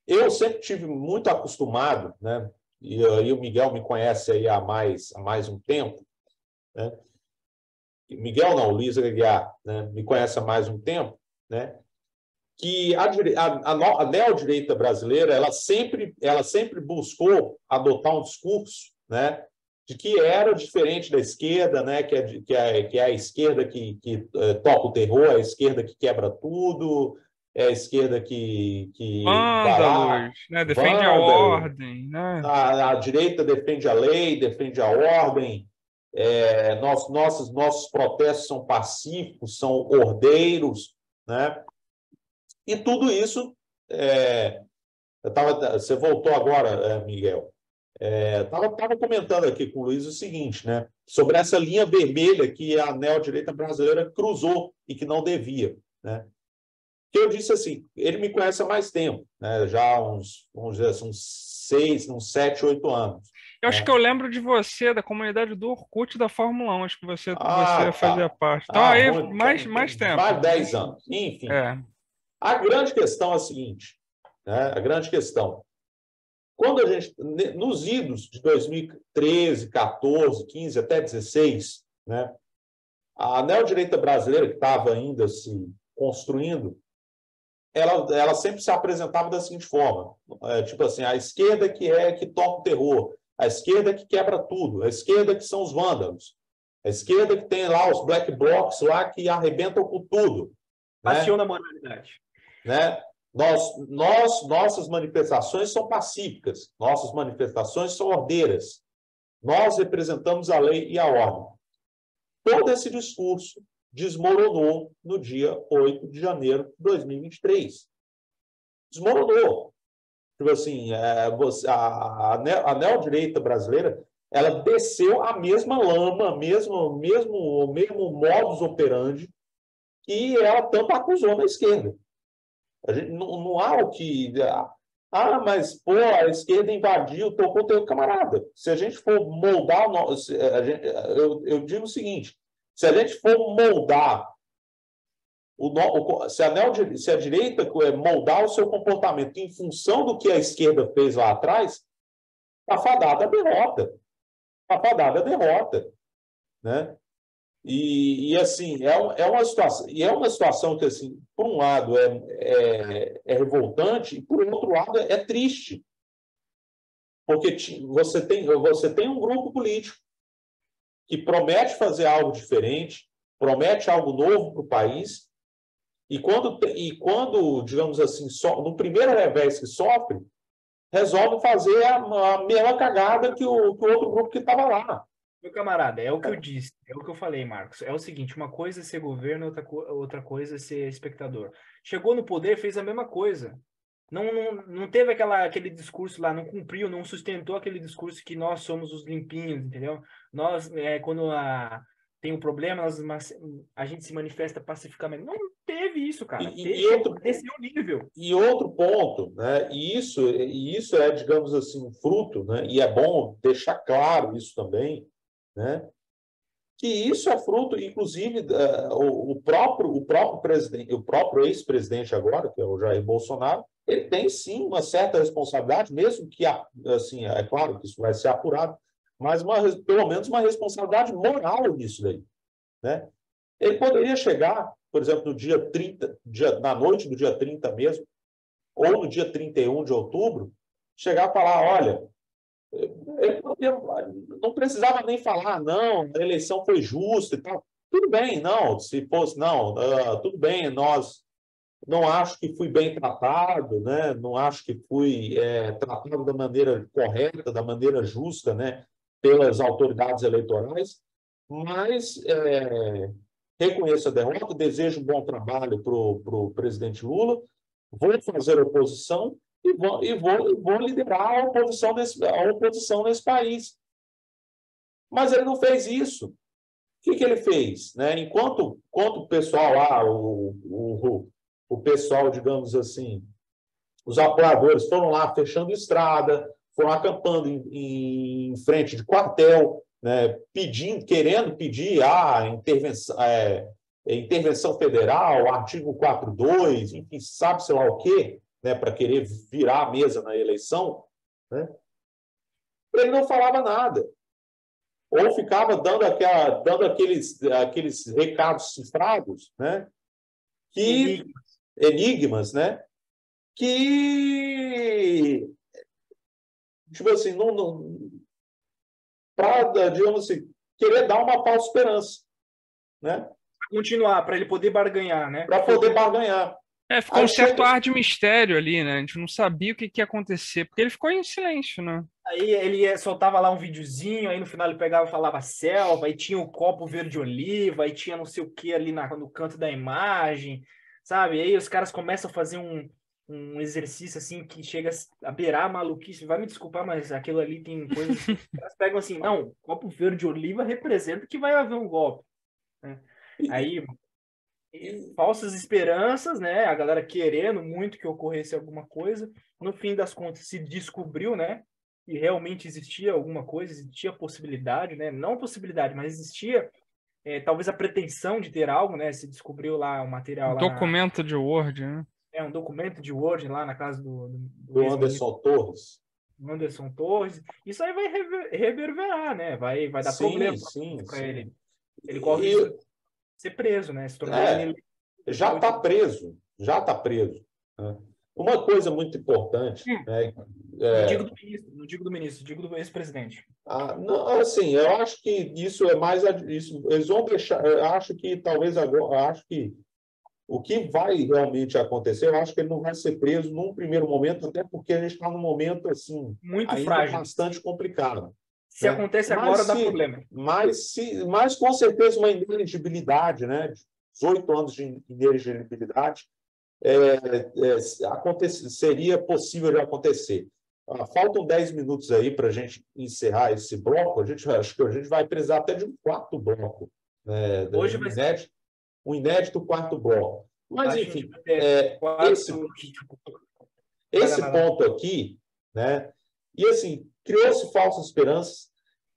Eu sempre tive muito acostumado, né? E aí o Miguel me conhece aí há mais um tempo, né? Miguel não, Luiz Aguiar, né? Me conhece há mais um tempo, né? Que a neodireita brasileira ela sempre buscou adotar um discurso, né? De que era diferente da esquerda, né? Que é a esquerda que toca o terror, a esquerda que quebra tudo, é a esquerda que vai lá, Vândalos, né? Defende a vândalo, ordem, né? a direita defende a lei, defende a ordem, nossos protestos são pacíficos, são ordeiros, né? E tudo isso, você voltou agora, Miguel, estava comentando aqui com o Luiz o seguinte, né? Sobre essa linha vermelha que a neodireita brasileira cruzou e que não devia, né? Que eu disse assim, ele me conhece há mais tempo, né? Já há vamos dizer assim, uns 7, 8 anos. Eu acho Né? que eu lembro de você, da comunidade do Orkut da Fórmula 1. Acho que você fazia Tá. parte. Então, aí, Muito, mais tempo. mais de 10 anos. Enfim, É. a grande questão é a seguinte, né? A grande questão. Quando a gente, nos idos de 2013, 14, 15 até 16, né? A neodireita brasileira, que estava ainda se construindo, ela sempre se apresentava da seguinte forma, tipo assim, a esquerda que toca o terror, a esquerda que quebra tudo, a esquerda que são os vândalos, a esquerda que tem lá os black blocs lá que arrebentam com tudo. Passiona a moralidade. Né? Nossas manifestações são pacíficas, nossas manifestações são ordeiras, nós representamos a lei e a ordem. Todo esse discurso desmoronou no dia 8 de janeiro de 2023. Desmoronou. Tipo assim, a neodireita brasileira ela desceu a mesma lama, o mesmo modus operandi que ela tanto acusou na esquerda. A gente, não há o que... mas, pô, a esquerda invadiu, tocou o teu camarada. Se a gente for moldar... Eu digo o seguinte, se a gente for moldar se a direita moldar o seu comportamento em função do que a esquerda fez lá atrás, está fadada a derrota. Está fadada a derrota. Né? Assim, é uma situação que, assim, por um lado, é revoltante e, por outro lado, é triste. Porque você tem um grupo político que promete fazer algo diferente, promete algo novo para o país, e quando, digamos assim, no primeiro revés que sofre, resolve fazer a mesma cagada que o outro grupo que estava lá. Meu camarada, é o que eu disse, é o que eu falei, Marcos. É o seguinte, uma coisa é ser governo, outra coisa é ser espectador. Chegou no poder, fez a mesma coisa. Não teve aquele discurso lá, não cumpriu, não sustentou aquele discurso que nós somos os limpinhos, entendeu? Nós, quando tem um problema, a gente se manifesta pacificamente. Não teve isso, cara. Desceu o nível. E outro ponto, né? E isso é, digamos assim, um fruto, né? E é bom deixar claro isso também, né? Que isso é fruto, inclusive, o próprio presidente, o próprio ex-presidente agora, que é o Jair Bolsonaro, ele tem sim uma certa responsabilidade, mesmo que, assim, é claro que isso vai ser apurado, mas pelo menos uma responsabilidade moral nisso daí, né? Ele poderia chegar, por exemplo, no dia 30, na noite do dia 30 mesmo, ou no dia 31 de outubro, chegar e falar, olha, não precisava nem falar, não, a eleição foi justa e tal. Tudo bem, não, se fosse, não, tudo bem, nós não acho que fui bem tratado, né? Não acho que fui tratado da maneira correta, da maneira justa, né? Pelas autoridades eleitorais, mas reconheço a derrota, desejo um bom trabalho para o presidente Lula, vou fazer oposição e vou liderar a oposição nesse país. Mas ele não fez isso. O que ele fez? Né? Enquanto o pessoal lá, o pessoal, digamos assim, os apoiadores foram lá fechando estrada, foram acampando em frente de quartel, né, querendo pedir a intervenção federal, artigo 42, enfim, sabe-se lá o quê, né, para querer virar a mesa na eleição, né? Ele não falava nada. Ou ficava dando aqueles recados cifrados, né? Enigmas, né? Que, tipo assim, para, digamos assim, querer dar uma falsa esperança, né? Continuar, para ele poder barganhar, né? Para poder barganhar. Ficou um certo ar de mistério ali, né? A gente não sabia o que ia acontecer, porque ele ficou em silêncio, né? Aí ele soltava lá um videozinho, aí no final ele pegava e falava selva, aí tinha o copo verde-oliva, aí tinha não sei o que ali no canto da imagem, sabe? Aí os caras começam a fazer um exercício assim que chega a beirar a maluquice. Vai me desculpar, mas aquilo ali tem coisas assim, os caras pegam assim, não, copo verde-oliva representa que vai haver um golpe, né? Aí falsas esperanças, né? A galera querendo muito que ocorresse alguma coisa. No fim das contas, se descobriu, né? E realmente existia alguma coisa, existia possibilidade, né? Não possibilidade, mas existia talvez a pretensão de ter algo, né? Se descobriu lá um material lá documento de Word, né? um documento de Word lá na casa do Anderson Torres. Anderson Torres. Isso aí vai reverberar, né? Vai dar problema para ele. Ele corre risco de ser preso, né? Se tornar já está preso, né? Uma coisa muito importante, né? Não digo do ministro, digo do ex-presidente. Não, assim, eu acho que isso é mais isso. Eles vão deixar. Eu acho que talvez agora, acho que o que vai realmente acontecer, eu acho que ele não vai ser preso num primeiro momento, até porque a gente está num momento assim muito ainda frágil, bastante complicado. Se acontece agora, dá problema. Mas com certeza uma inelegibilidade, né? 18 anos de inelegibilidade seria possível de acontecer. Faltam 10 minutos aí para a gente encerrar esse bloco. Acho que a gente vai precisar até de um quarto bloco. Hoje vai ser um inédito quarto bloco. Mas, enfim, esse ponto aqui, né? E assim, criou-se falsas esperanças.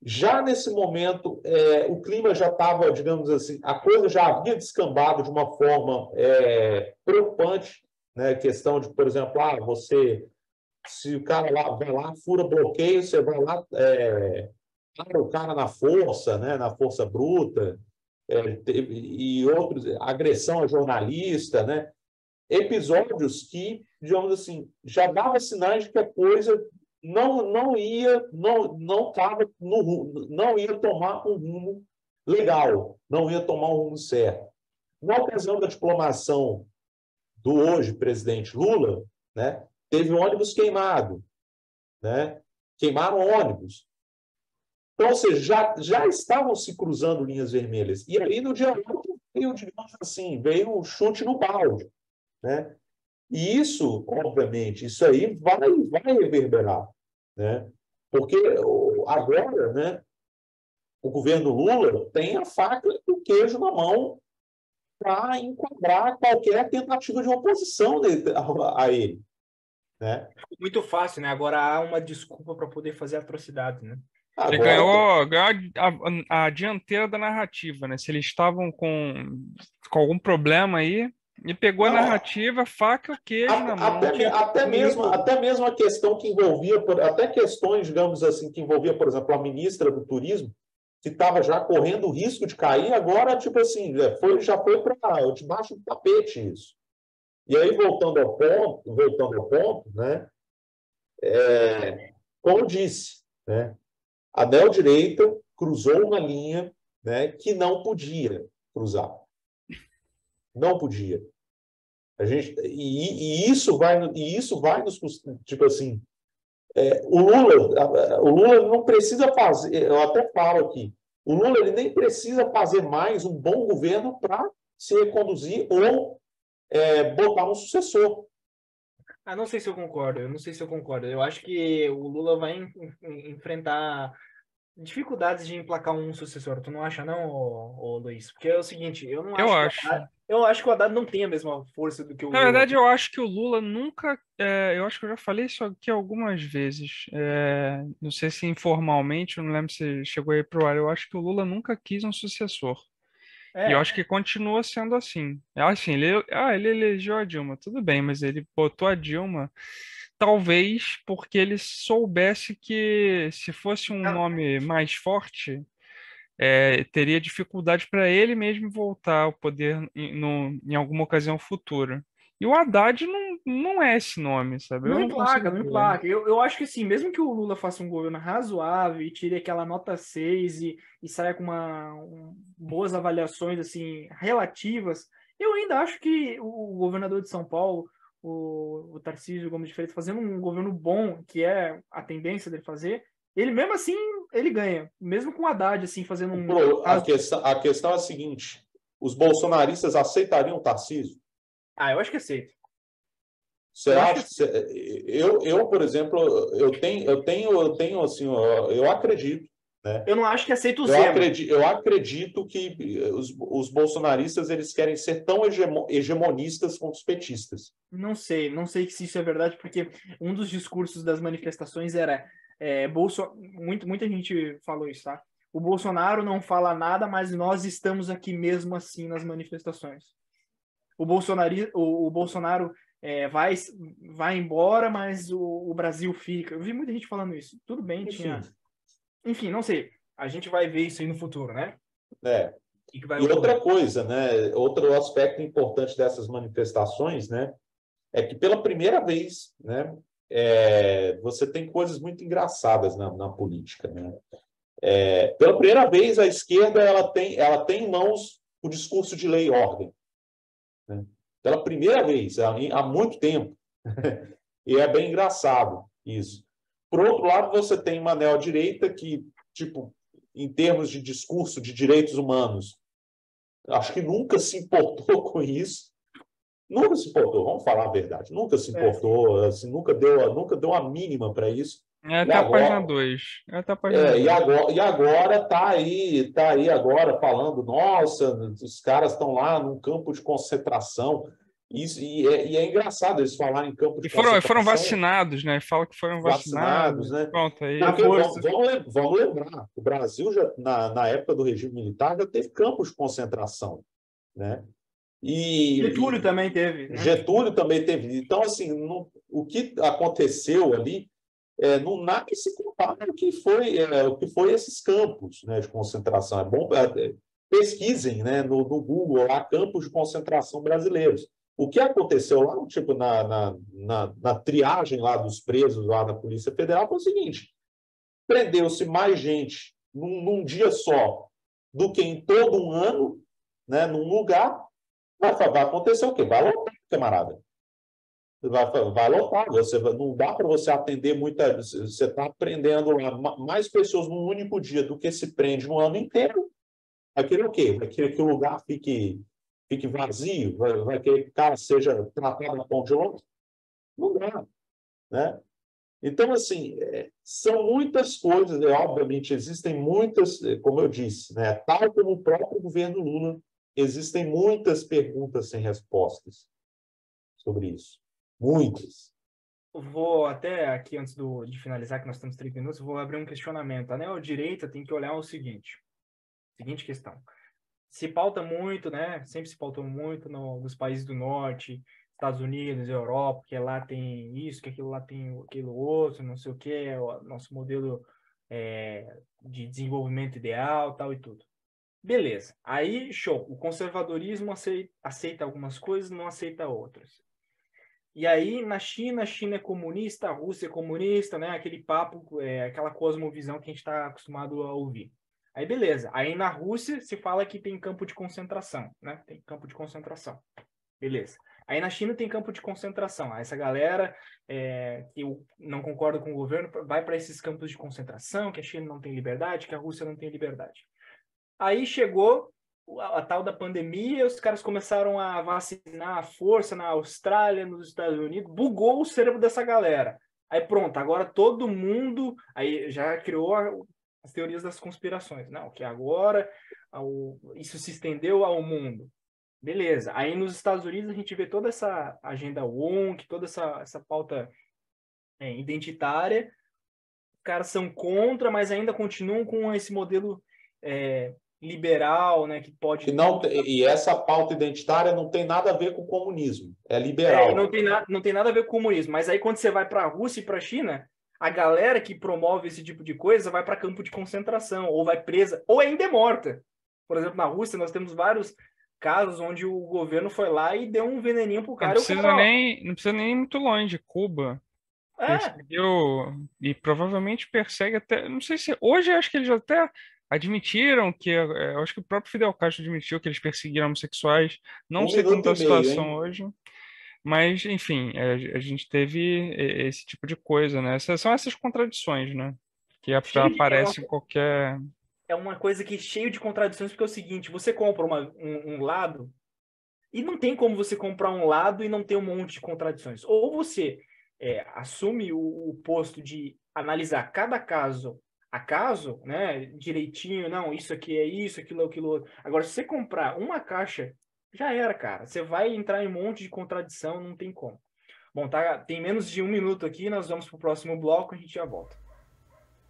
Já nesse momento, o clima já estava, digamos assim, a coisa já havia descambado de uma forma preocupante, né? Questão de, por exemplo, se o cara lá vai lá, fura bloqueio, você vai lá, para o cara na força, né? Na força bruta, e outros, agressão a jornalista, né? Episódios que, digamos assim, já dava sinais de que a coisa não ia tomar um rumo legal, não ia tomar um rumo certo. Na ocasião da diplomação do hoje presidente Lula, né, teve um ônibus queimado, né? Queimaram ônibus. Então, ou seja, já estavam se cruzando linhas vermelhas. E aí, no dia 8, digamos assim, veio um chute no balde, né? E isso, obviamente, isso aí vai reverberar, né? Porque agora, né, o governo Lula tem a faca e o queijo na mão para enquadrar qualquer tentativa de oposição a ele, né? Muito fácil, né? Agora há uma desculpa para poder fazer atrocidades, né? Ele ganhou a dianteira da narrativa, né? Se eles estavam com algum problema aí, e pegou a narrativa, faca e o queijo na mão. Até mesmo a questão que envolvia, até questões, digamos assim, que envolvia, por exemplo, a ministra do Turismo, que estava já correndo o risco de cair, agora, tipo assim, já foi para debaixo do tapete isso. E aí, voltando ao ponto, né? Como eu disse, né? A neodireita cruzou uma linha, né, que não podia cruzar. Não podia. Isso vai nos tipo assim, o Lula não precisa fazer, eu até falo aqui, o Lula ele nem precisa fazer mais um bom governo para se reconduzir ou botar um sucessor. Ah, não sei se eu concordo, eu não sei se eu concordo. Eu acho que o Lula vai enfrentar dificuldades de emplacar um sucessor. Tu não acha não, Luiz? Porque é o seguinte, Eu acho. Eu acho que o Haddad não tem a mesma força do que o Na Lula. verdade, eu acho que o Lula nunca. Eu acho que eu já falei isso aqui algumas vezes. Não sei se informalmente, eu não lembro se chegou aí pro ar. Eu acho que o Lula nunca quis um sucessor. E eu É, acho que continua sendo assim. Assim, ele elegeu a Dilma, tudo bem, mas ele botou a Dilma, talvez porque ele soubesse que se fosse um nome mais forte, teria dificuldade para ele mesmo voltar ao poder em alguma ocasião futura. E o Haddad não é esse nome, sabe? Eu não não consigo emplaca, não ver. emplaca. Eu acho que assim, mesmo que o Lula faça um governo razoável e tire aquela nota 6 e saia com boas avaliações assim relativas, eu ainda acho que o governador de São Paulo, o Tarcísio Gomes de Freitas, fazendo um governo bom, que é a tendência dele fazer, ele mesmo assim ele ganha, mesmo com o Haddad assim fazendo um A questão é a seguinte: os bolsonaristas aceitariam o Tarcísio? Ah, eu acho que aceito. Você Eu acho que acha que por exemplo, assim, eu acredito, né? eu não acho que aceito o Zema. Eu acredito que os bolsonaristas eles querem ser tão hegemonistas quanto os petistas. Não sei se isso é verdade, porque um dos discursos das manifestações era muita gente falou isso, tá? O Bolsonaro não fala nada, mas nós estamos aqui mesmo assim nas manifestações. O Bolsonaro vai embora, mas o Brasil fica. Eu vi muita gente falando isso. Tudo bem, Enfim, Enfim, não sei. A gente vai ver isso aí no futuro, né? é. E que vai E outra ocorrer. coisa, né? Outro aspecto importante dessas manifestações, né? É que pela primeira vez, né? Você tem coisas muito engraçadas na política, né? Pela primeira vez, a esquerda ela tem em mãos o discurso de lei e ordem, né? Pela primeira vez, há muito tempo. E é bem engraçado isso. Por outro lado, você tem uma neodireita que, tipo, em termos de discurso de direitos humanos, acho que nunca se importou com isso. Nunca se importou, vamos falar a verdade. Nunca se importou, assim, nunca deu a mínima para isso. É E até a página agora, 2. É até a página e 2. agora, e agora tá aí agora falando, nossa, os caras estão lá num campo de concentração. Isso, e é engraçado eles falarem em campo de E foram concentração, vacinados, né? Fala que foram vacinados, vacinados. né? Pronto, aí. Na Porque força. vamos lembrar, o Brasil já na época do regime militar já teve campos de concentração, né? Getúlio E também teve, né? Getúlio também teve. Então, assim, o que aconteceu ali não nada que se compara o que foi esses campos, né, de concentração. É bom pesquisem, né, no Google lá campos de concentração brasileiros. O que aconteceu lá, tipo na triagem lá dos presos lá da Polícia Federal foi o seguinte: prendeu-se mais gente num dia só do que em todo um ano, né, num lugar. Vai acontecer o quê? Vai lotar, camarada. Vai lotar. Não dá para você atender muita. Você está prendendo lá mais pessoas num único dia do que se prende no ano inteiro. Vai querer o quê? Vai querer que o lugar fique vazio? Vai querer que o cara seja tratado a pão de ló? Não dá, né? Então, assim, são muitas coisas, obviamente, existem muitas, como eu disse, né? Tal como o próprio governo Lula, existem muitas perguntas sem respostas sobre isso. Muitas. Vou até aqui, antes de finalizar, que nós temos 30 minutos, vou abrir um questionamento. A neodireita tem que olhar o seguinte questão. Se pauta muito, né? Sempre se pautou muito nos países do norte, Estados Unidos, Europa, que lá tem isso, que aquilo lá tem aquilo outro, não sei o que, o nosso modelo de desenvolvimento ideal, tal e tudo. Beleza. Aí, show. O conservadorismo aceita algumas coisas, não aceita outras. E aí, na China, a China é comunista, a Rússia é comunista, né? Aquele papo, aquela cosmovisão que a gente está acostumado a ouvir. Aí, beleza. Aí, na Rússia, se fala que tem campo de concentração, né? Tem campo de concentração. Beleza. Aí, na China, tem campo de concentração. Aí, essa galera que não concorda com o governo vai para esses campos de concentração, que a China não tem liberdade, que a Rússia não tem liberdade. Aí, chegou a tal da pandemia, os caras começaram a vacinar à força na Austrália, nos Estados Unidos, bugou o cérebro dessa galera. Aí pronto, agora todo mundo aí já criou as teorias das conspirações. Não, que agora isso se estendeu ao mundo. Beleza. Aí nos Estados Unidos a gente vê toda essa agenda woke, toda essa pauta identitária. Os caras são contra, mas ainda continuam com esse modelo liberal, né, que pode... E essa pauta identitária não tem nada a ver com o comunismo, é e liberal. não tem nada a ver com o comunismo. Mas aí quando você vai para a Rússia e para a China, a galera que promove esse tipo de coisa vai para campo de concentração, ou vai presa, ou ainda é morta. Por exemplo, na Rússia nós temos vários casos onde o governo foi lá e deu um veneninho pro cara. Não precisa nem ir muito longe. Cuba perseguiu e provavelmente persegue até. Não sei se. Hoje acho que eles até admitiram que. Eu acho que o próprio Fidel Castro admitiu que eles perseguiram homossexuais. Não sei como está a situação hoje. Mas, enfim, a gente teve esse tipo de coisa, né? São essas contradições, né? Que aparecem em qualquer. É uma coisa que é cheio de contradições, porque é o seguinte: você compra um lado, e não tem como você comprar um lado e não ter um monte de contradições. Ou você assume o posto de analisar cada caso a caso, né, direitinho, não, isso aqui é isso, aquilo, aquilo outro. Agora, se você comprar uma caixa, já era, cara. Você vai entrar em um monte de contradição, não tem como. Bom, tá, tem menos de 1 minuto aqui, nós vamos pro próximo bloco, a gente já volta.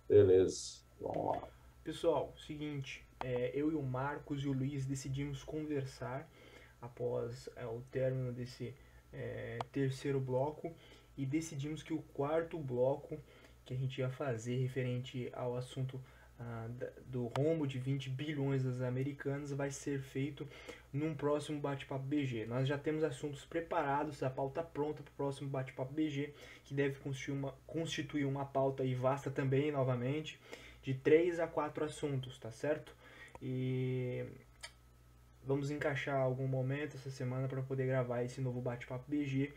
Beleza, vamos lá. Pessoal, seguinte, eu e o Marcos e o Luiz decidimos conversar após o término desse terceiro bloco e decidimos que o quarto bloco que a gente ia fazer referente ao assunto do rombo de 20 bilhões das americanas vai ser feito num próximo Bate-Papo BG. Nós já temos assuntos preparados, a pauta pronta para o próximo Bate-Papo BG, que deve constituir uma pauta aí vasta também, novamente, de 3 a 4 assuntos, tá certo? E vamos encaixar algum momento essa semana para poder gravar esse novo Bate-Papo BG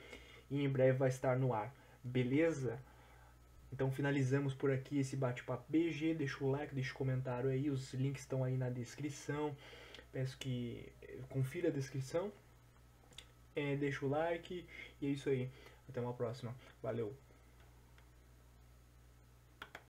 e em breve vai estar no ar, beleza? Então finalizamos por aqui esse Bate-Papo BG, deixa o like, deixa o comentário aí, os links estão aí na descrição, peço que confira a descrição, deixa o like e é isso aí, até uma próxima, valeu!